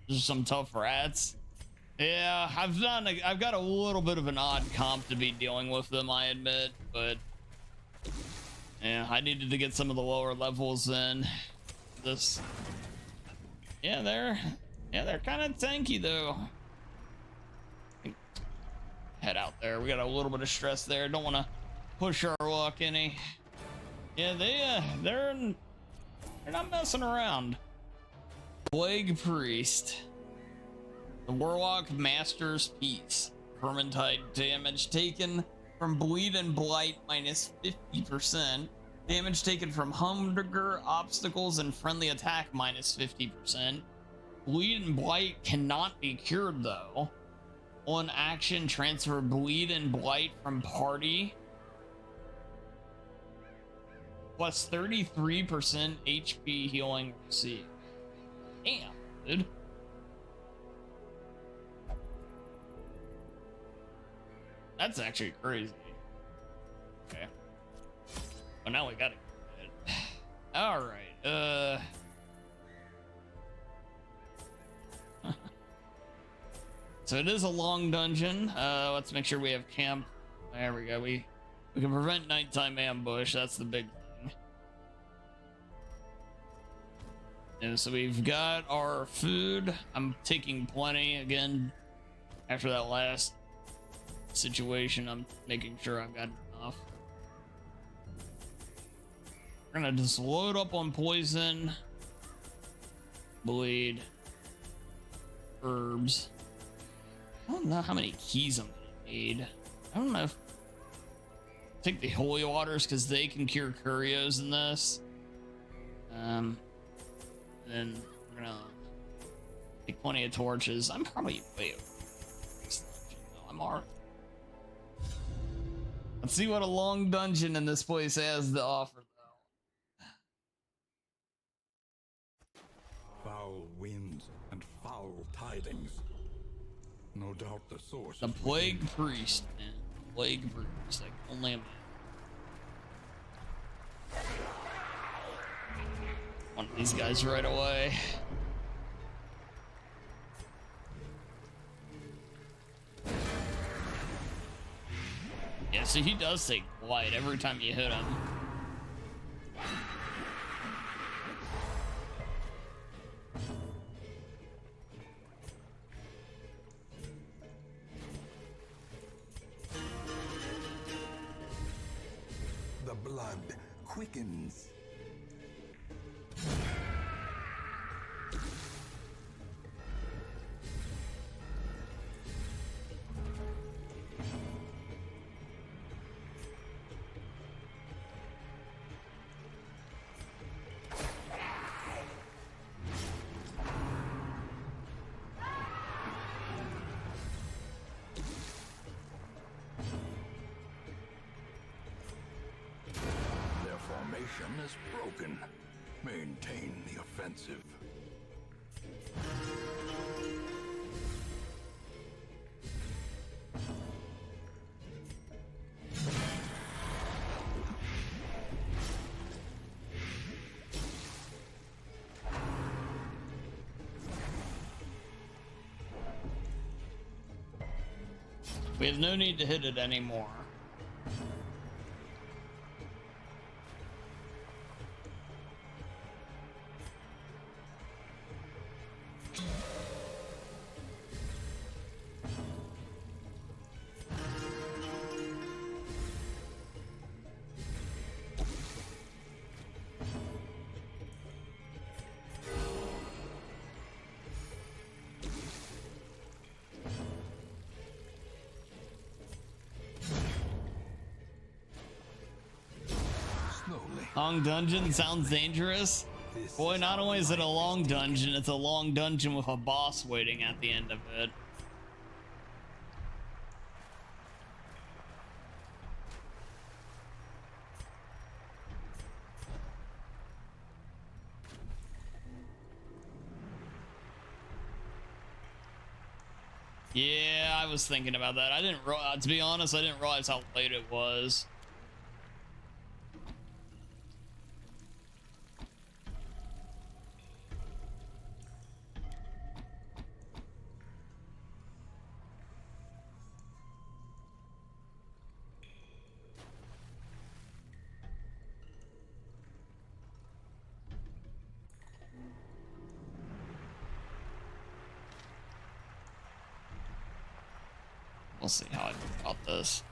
There's some tough rats. Yeah, I've got a little bit of an odd comp to be dealing with them, I admit, but yeah, I needed to get some of the lower levels in. This, yeah, they're kind of tanky though. Head out there. We got a little bit of stress there. Don't want to push our luck any. Yeah, they're not messing around. Plague Priest. The Warlock Master's Piece. Vermintide damage taken from Bleed and Blight minus 50%. Damage taken from hunger, obstacles, and friendly attack minus 50%. Bleed and Blight cannot be cured though. On action, transfer Bleed and Blight from party. Plus 33% HP healing received. Damn, dude. That's actually crazy. Okay. Well, now we gotta get it. Alright, so it is a long dungeon. Let's make sure we have camp. There we go. We can prevent nighttime ambush. That's the big thing. And so we've got our food. I'm taking plenty again. After that last situation, I'm making sure I've got enough. We're gonna just load up on poison, bleed, herbs. I don't know how many keys I'm gonna need. I don't know if take the holy waters because they can cure curios in this. Then we're gonna take plenty of torches. I'm probably way over this dungeon, though. I'm alright. Let's see what a long dungeon in this place has to offer, though. Foul winds and foul tidings. No doubt the source. The plague priest, man. Plague priest. Like only a man. One of these guys right away. Yeah, so he does take blight every time you hit him. The blood quickens. Their formation is broken. Maintain the offensive. We have no need to hit it anymore. Long dungeon sounds dangerous. Boy, not only is it a long dungeon, it's a long dungeon with a boss waiting at the end of it. Yeah, I was thinking about that. I didn't, to be honest, I didn't realize how late it was. We'll see how I feel about this.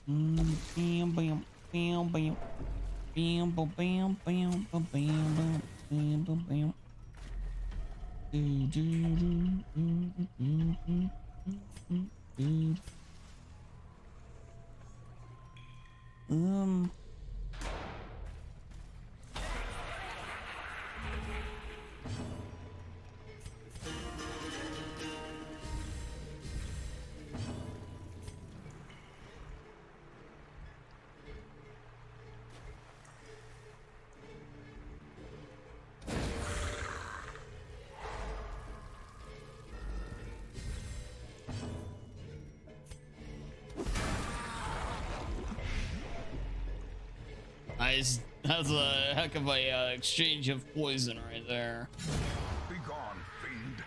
Bam bam bam bam bam bam bam bam bam bam bam bam bam. Do do do do do do do do. Nice. That's a heck of a exchange of poison right there. Be gone, fiend.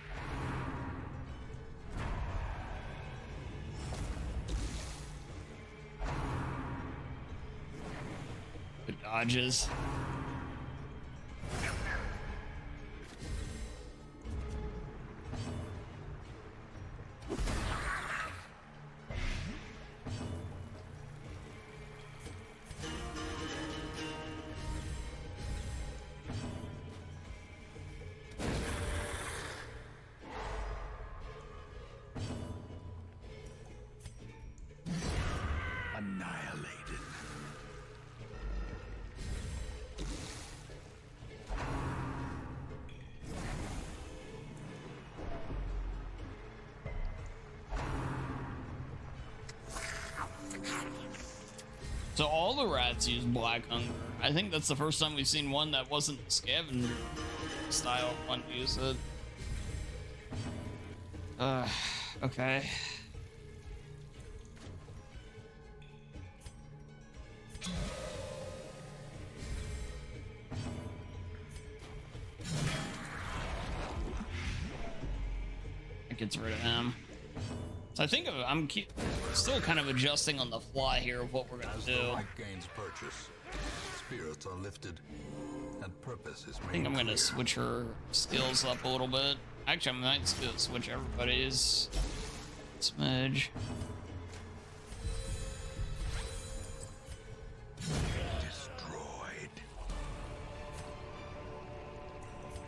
Good dodges. So all the rats use black hunger. I think that's the first time we've seen one that wasn't the scavenger style one to use it. Okay. That gets rid of him. So I think I'm still kind of adjusting on the fly here of what we're gonna do. As the light gains purchase, spirits are lifted, and purpose is made I think I'm gonna clear. switch her skills up a little bit. Actually, I might switch everybody's smidge. Destroyed.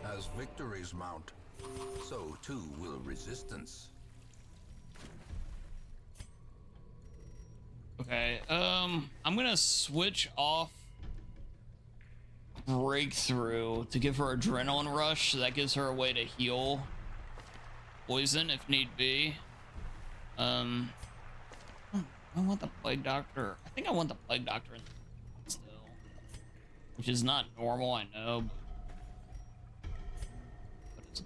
As victories mount, so too will resistance. Okay, I'm gonna switch off breakthrough to give her adrenaline rush, so that gives her a way to heal poison if need be. I want the plague doctor. I think I want the plague doctor in still, which is not normal, I know. But it's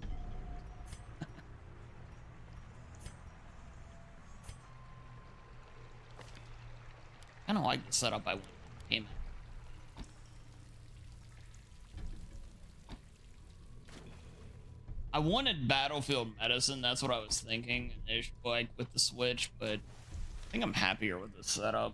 kind of like the setup I came in. I wanted battlefield medicine. That's what I was thinking, like with the switch, but I think I'm happier with the setup.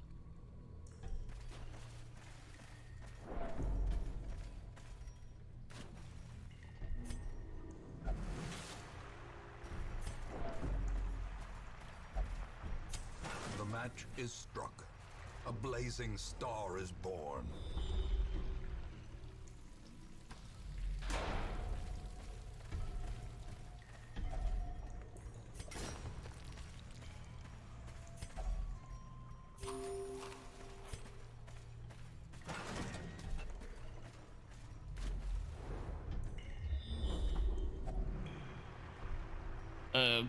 The match is struck. A blazing star is born.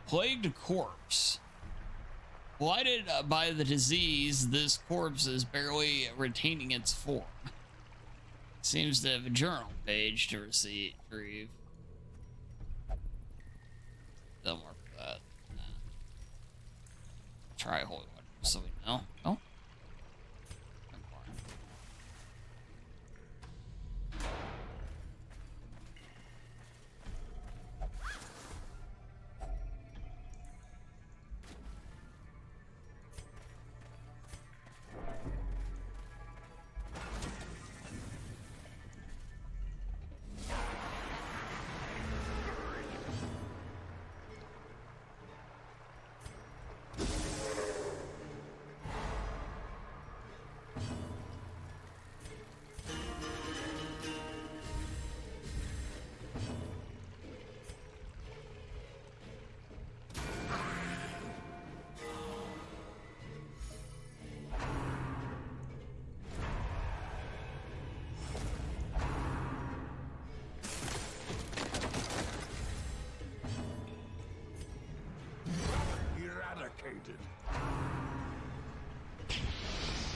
Plagued corpse. Blighted by the disease, this corpse is barely retaining its form. Seems to have a journal page to retrieve. Doesn't work for that. Nah. Try holy water so we know. Oh. Eradicated.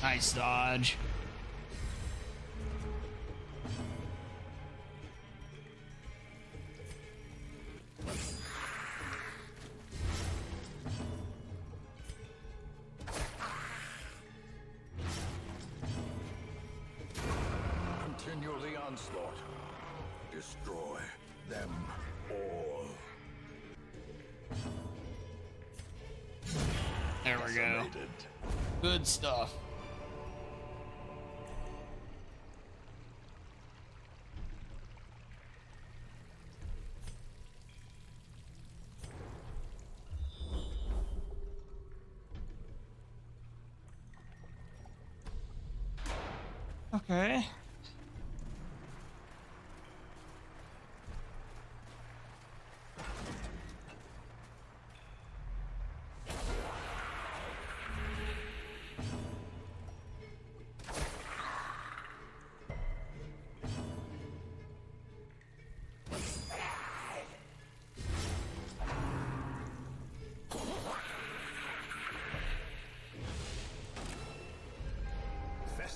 Nice dodge. Continue the onslaught. Destroy them all. There we go. Decimated. Good stuff. Okay.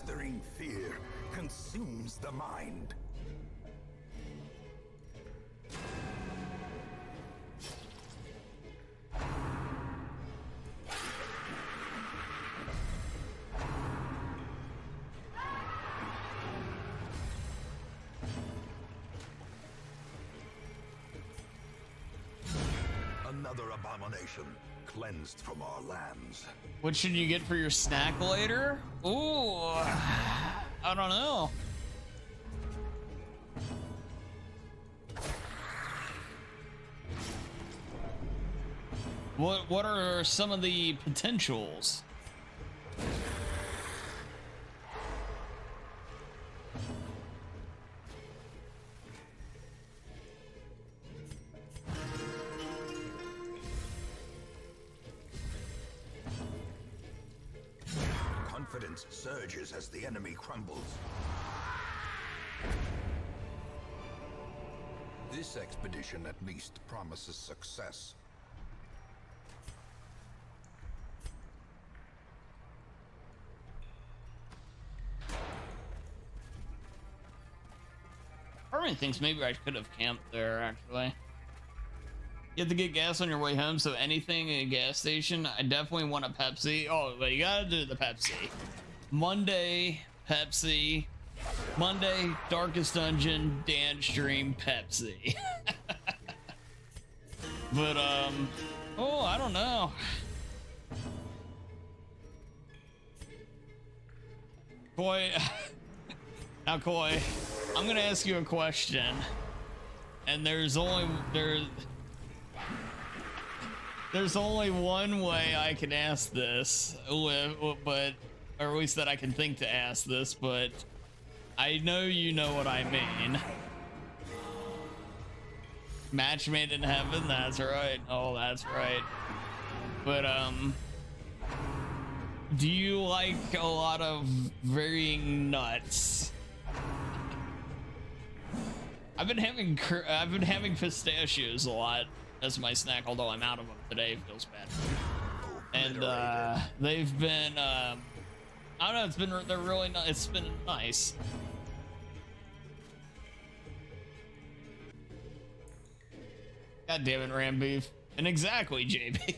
withering fear consumes the mind. Another abomination cleansed from our lands. What should you get for your snack later? Ooh, I don't know. What are some of the potentials? Confidence surges as the enemy crumbles. This expedition at least promises success. Part of me thinks maybe I could have camped there, actually. You have to get gas on your way home, so anything at a gas station, I definitely want a Pepsi. Oh, but you gotta do the Pepsi. Monday, Pepsi. Monday, Darkest Dungeon, dance stream, Pepsi. But, oh, I don't know. Boy, now, Koi, I'm gonna ask you a question, and there's only one way I can ask this, but or at least that I can think to ask this, but I know you know what I mean. Match made in heaven, that's right. Oh, that's right. But do you like a lot of varying nuts? I've been having pistachios a lot as my snack, although I'm out of them today. It feels bad. And they've been I don't know, they're really not, it's been nice. God damn it, Ram Beef. And exactly, JB.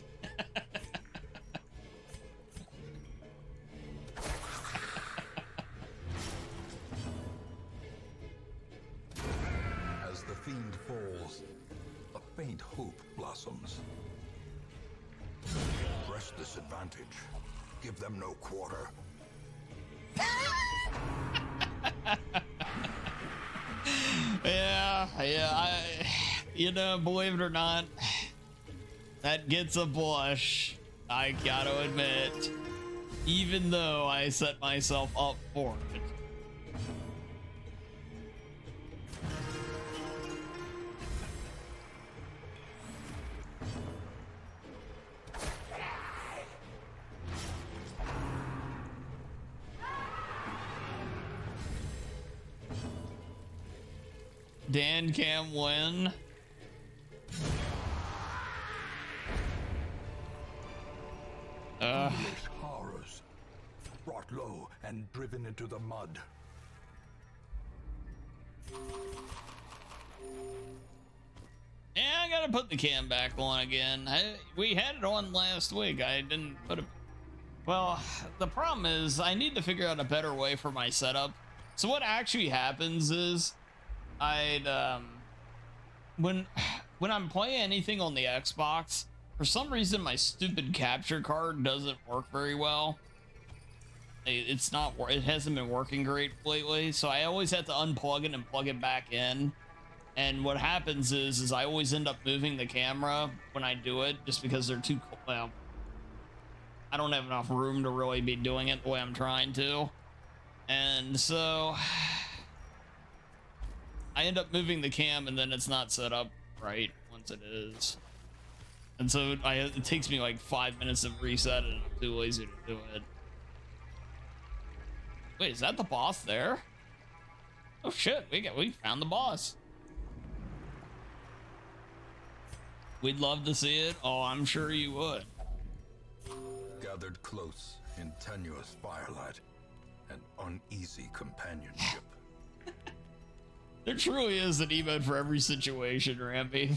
As the fiend falls, a faint hope blossoms. Press this advantage. Give them no quarter. Yeah, you know, believe it or not, that gets a blush, I gotta admit, even though I set myself up for it. Dan Cam win. Foolish horrors, brought low and driven into the mud. Yeah, I gotta put the cam back on again. We had it on last week. I didn't put it. Well, the problem is I need to figure out a better way for my setup. So what actually happens is when I'm playing anything on the Xbox, for some reason my stupid capture card doesn't work very well. It hasn't been working great lately, so I always have to unplug it and plug it back in. And what happens is I always end up moving the camera when I do it, just because they're too, well, I don't have enough room to really be doing it the way I'm trying to. And so I end up moving the cam, and then it's not set up right once it is. And so it takes me like 5 minutes to reset it, and I'm too lazy to do it. Wait, is that the boss there? Oh shit, we found the boss. We'd love to see it. Oh, I'm sure you would. Gathered close in tenuous firelight, and uneasy companionship. There truly is an emote for every situation, Rampy.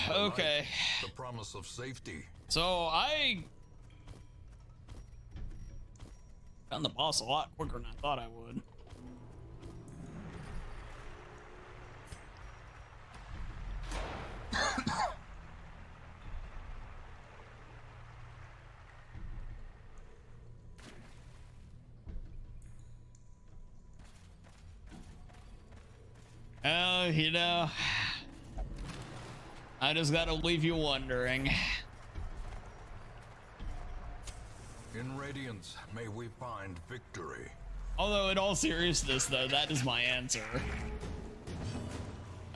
Okay. The promise of safety. So I found the boss a lot quicker than I thought I would. Oh, you know, I just gotta leave you wondering. In Radiance, may we find victory. Although, in all seriousness, though, that is my answer.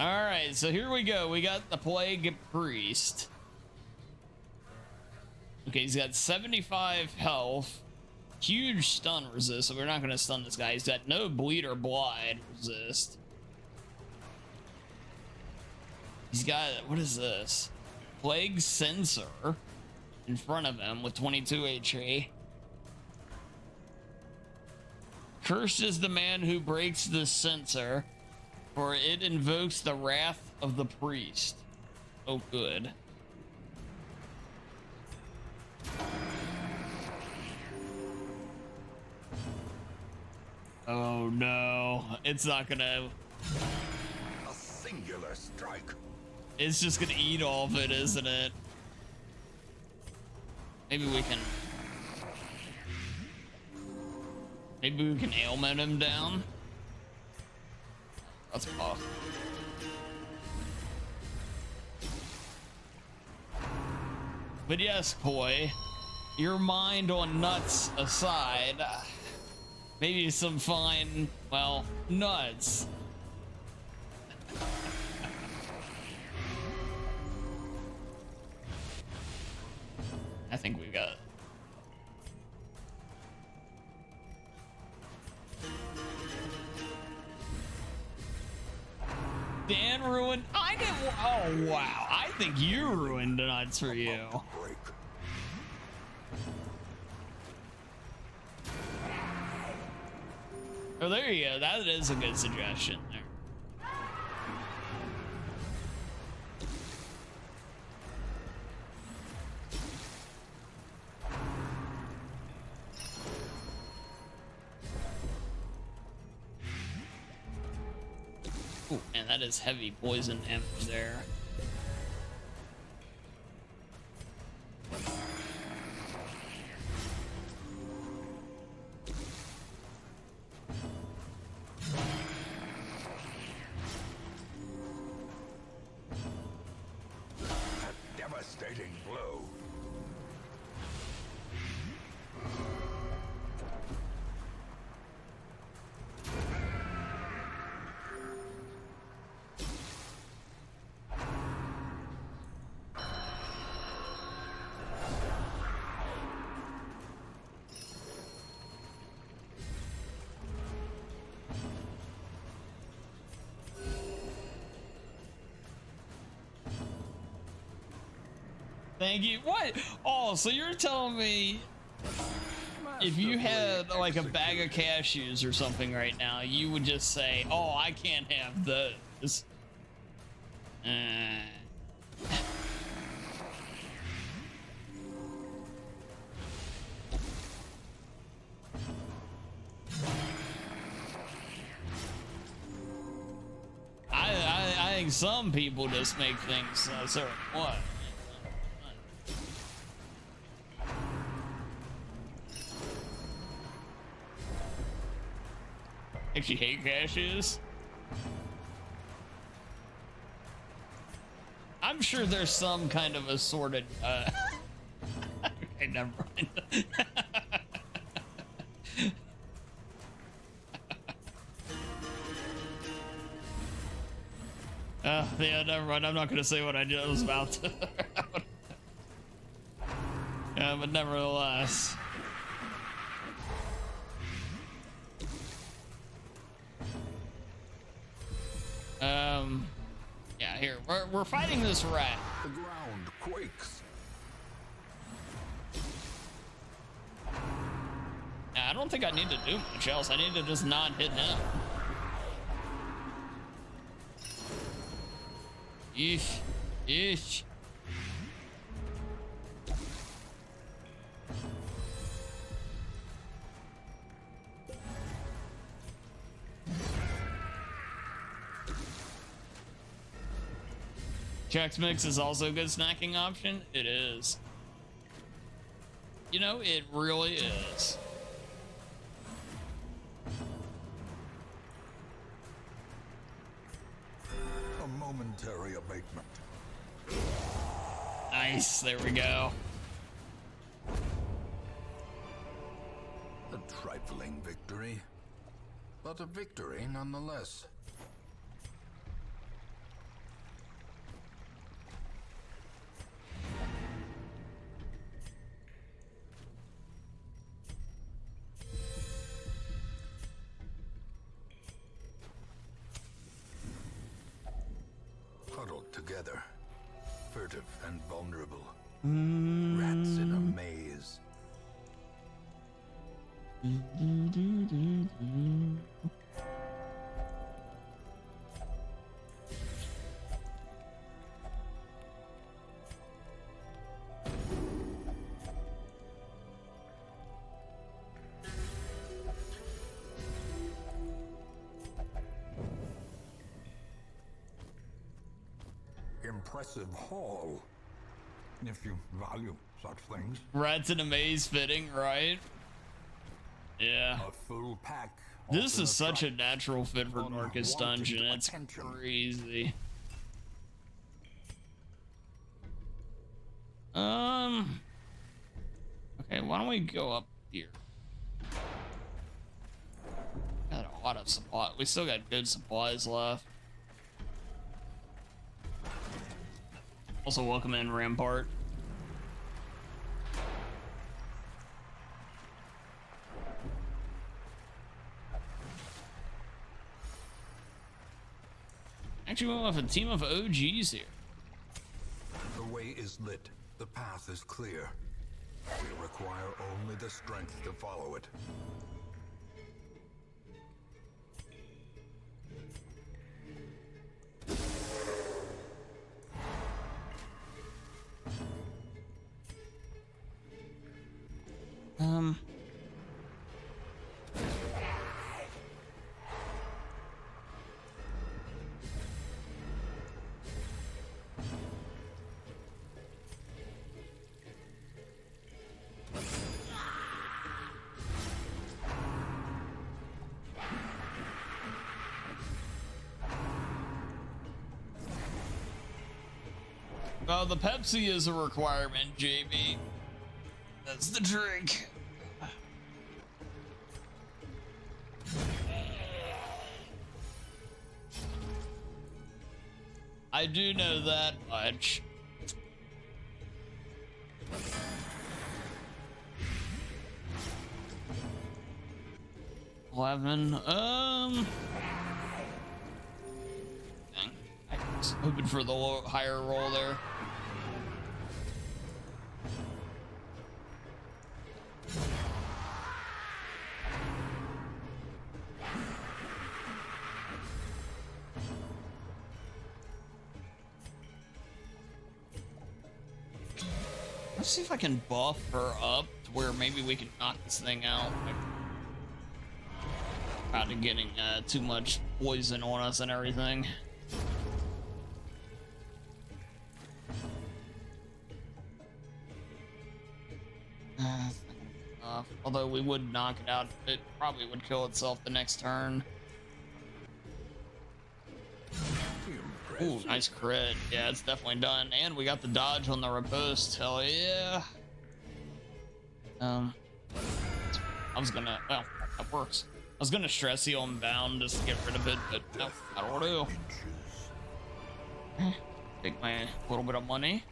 Alright, so here we go. We got the Plague Priest. Okay, he's got 75 health. Huge stun resist, so we're not going to stun this guy. He's got no bleed or blind resist. He's got, what is this? Plague Sensor in front of him with 22 HP. Cursed is the man who breaks the sensor, for it invokes the wrath of the priest. Oh, good. Oh no, it's not gonna. A singular strike. It's just gonna eat all of it, isn't it? Maybe we can. Maybe we can ailment him down. That's possible. But yes, Koi, your mind on nuts aside, maybe some fine, well, nuts. I think we've got it. Dan ruined. I didn't. Oh wow! I think you ruined the nuts for you. Break. Oh, there you go. That is a good suggestion there. Ooh, and that is heavy poison damage there. A devastating blow. Thank you. What? Oh, so you're telling me if you had like a bag of cashews or something right now, you would just say, "Oh, I can't have those." I think some people just make things a certain way. Actually hate cashews. I'm sure there's some kind of assorted. Okay, never mind. Yeah, never mind. I'm not gonna say what I was about to. Yeah, but nevertheless. Yeah, here we're fighting this rat. The ground quakes. I don't think I need to do much else. I need to just not hit him. Yeesh. Yeesh. Chex Mix is also a good snacking option. It is. You know, it really is. A momentary abatement. Nice. There we go. A trifling victory, but a victory nonetheless. Huddled together, furtive and vulnerable. Rats in a maze. Impressive haul, if you value such things. Rats in a maze fitting, right? Yeah. A full pack. This often is such a attracts natural fit for Darkest unwanted Dungeon. It's attention. crazy. Okay, why don't we go up here? Got a lot of supply. We still got good supplies left. Also, welcome in, Rampart. Actually, we have a team of OGs here. The way is lit. The path is clear. We require only the strength to follow it. Well, the Pepsi is a requirement, JB. That's the drink. I do know that much. Dang, I was hoping for the higher roll there. Let's see if I can buff her up to where maybe we can knock this thing out. Out of getting too much poison on us and everything. Although we would knock it out, it probably would kill itself the next turn. Ooh, nice crit. Yeah, it's definitely done. And we got the dodge on the riposte. Hell yeah. I was gonna, well, that works. I was gonna stress heal him bound just to get rid of it, but no, I don't want to. Take my little bit of money.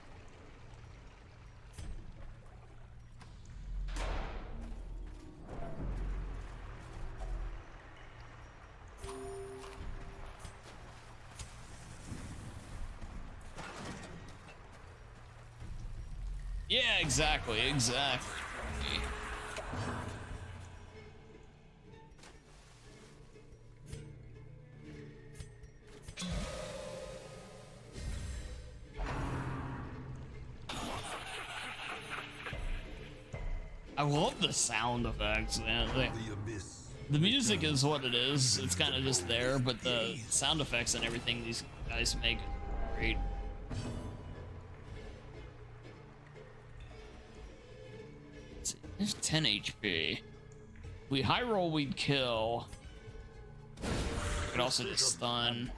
Yeah, exactly. I love the sound effects, man. The music is what it is. It's kind of just there, but the sound effects and everything these guys make is great. Let's see, there's 10 HP. We high roll, we'd kill. We could also just stun.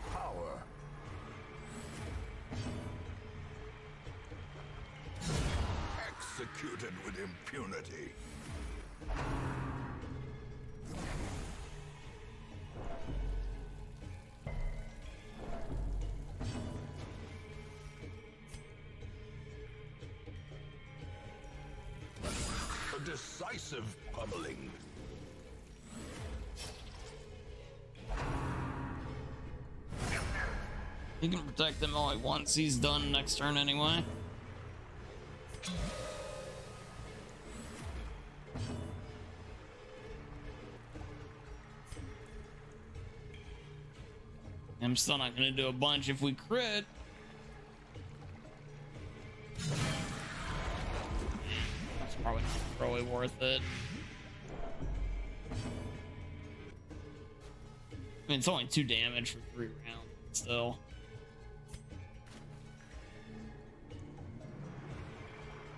Executed with impunity. A decisive pummeling. He can protect them only once. He's done next turn anyway. I'm still not gonna do a bunch if we crit. It's probably not really worth it. I mean, it's only 2 damage for 3 rounds, still.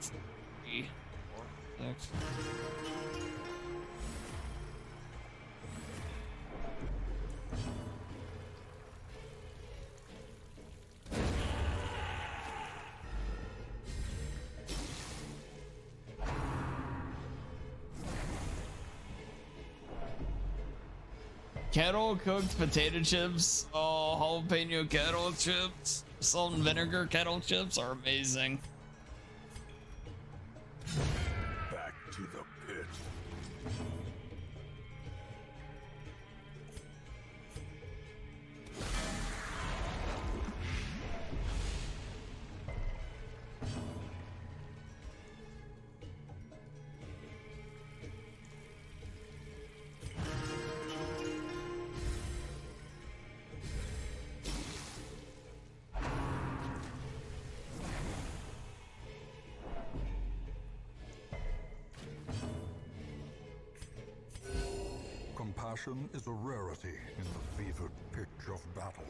Three, 4, 6. Kettle cooked potato chips. Oh, jalapeno kettle chips. Salt and vinegar kettle chips are amazing. Back to the pit. Compassion is a rarity in the fevered pitch of battle.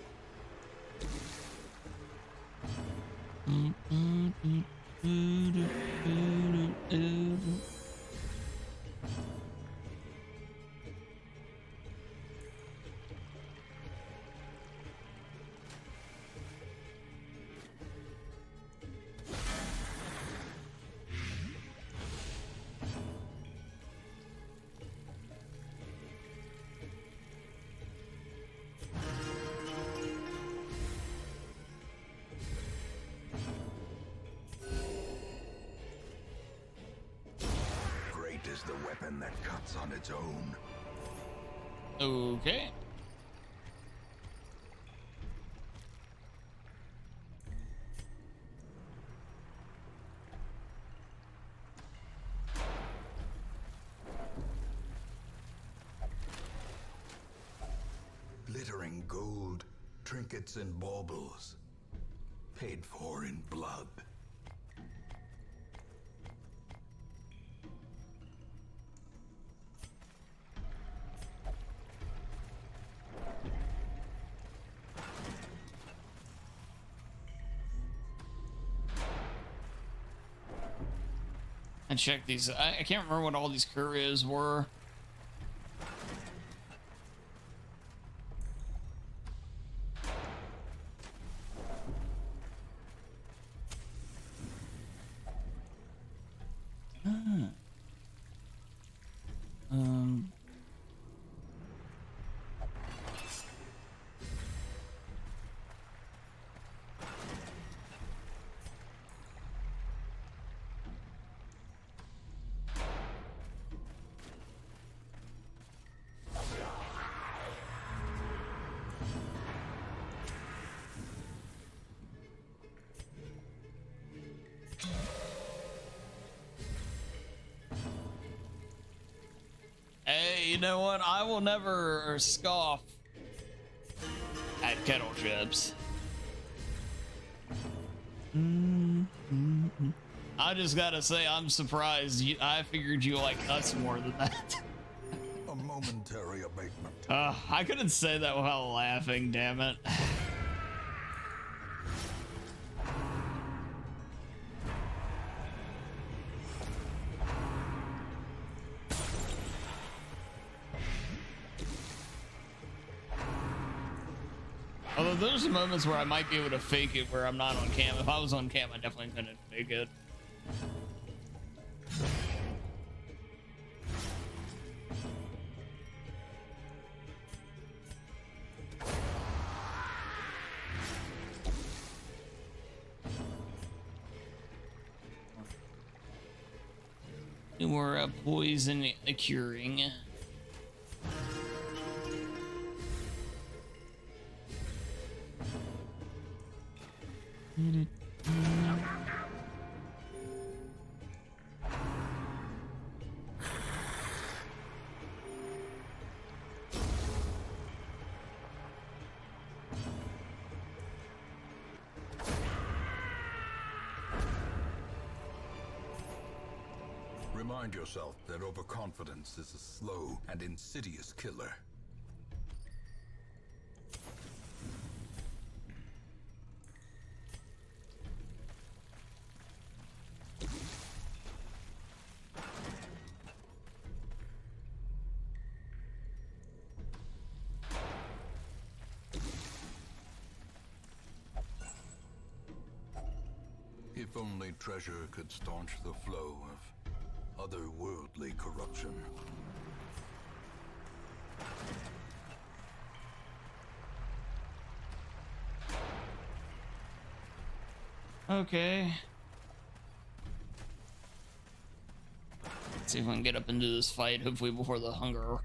Is the weapon that cuts on its own. Okay. Glittering gold, trinkets and baubles, paid for in blood. And check these. I can't remember what all these couriers were. know what? I will never scoff at kettle chips. I just gotta say, I'm surprised. I figured you like us more than that. A momentary abatement. I couldn't say that without laughing, damn it. Although there's moments where I might be able to fake it where I'm not on cam. If I was on cam, I definitely couldn't fake it. More poison curing. Remind yourself that overconfidence is a slow and insidious killer. If only treasure could staunch the flow of otherworldly corruption. Okay. Let's see if we can get up into this fight, hopefully before the hunger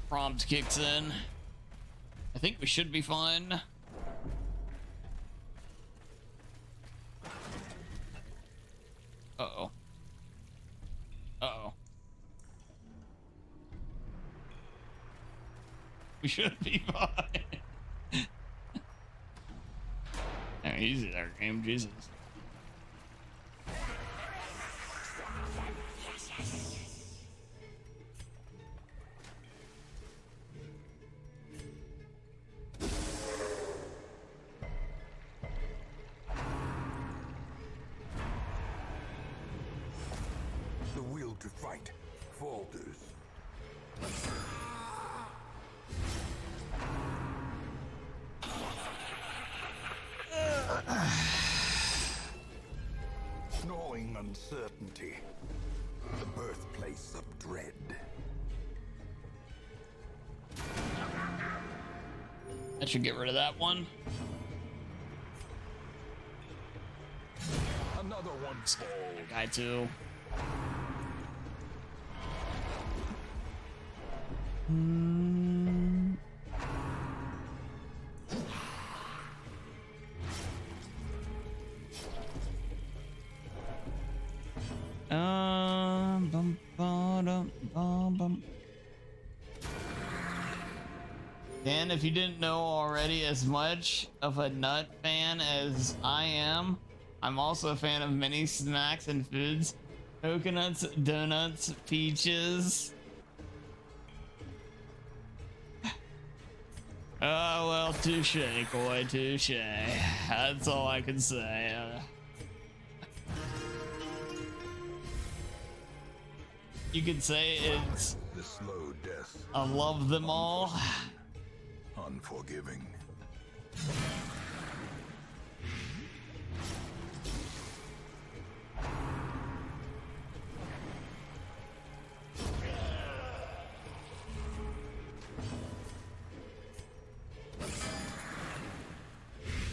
prompt kicks in. I think we should be fine. Uh-oh. Uh-oh. We should be fine. Oh, easy there, game. Jesus. The will to fight falters. Gnawing uncertainty, the birthplace of dread. That should get rid of that one. Another one falls. Guy too. Bum, ba-dum, bum, bum. Dan, if you didn't know already, as much of a nut fan as I am, I'm also a fan of many snacks and foods. Coconuts, donuts, peaches. Oh, well, touche, Koi, touche. That's all I can say. You could say it's The slow death. I love them all. Unforgiving.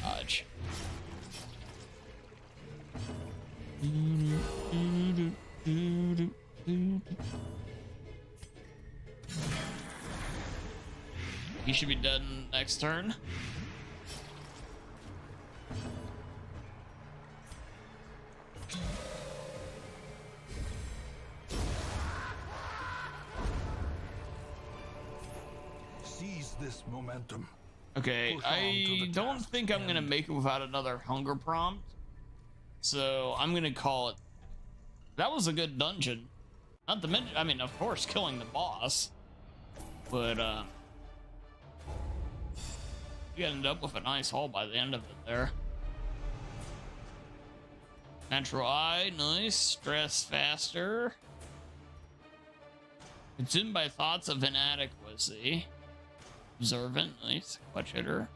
Dodge. He should be done next turn. momentum. Okay, Push on to I the don't task's think I'm gonna end. make it without another hunger prompt. So I'm gonna call it. That was a good dungeon. Not to mention, I mean, of course, killing the boss. But we ended up with a nice haul by the end of it there. Natural eye, nice. Stress faster. Consumed by thoughts of inadequacy. Observant, nice. Clutch hitter.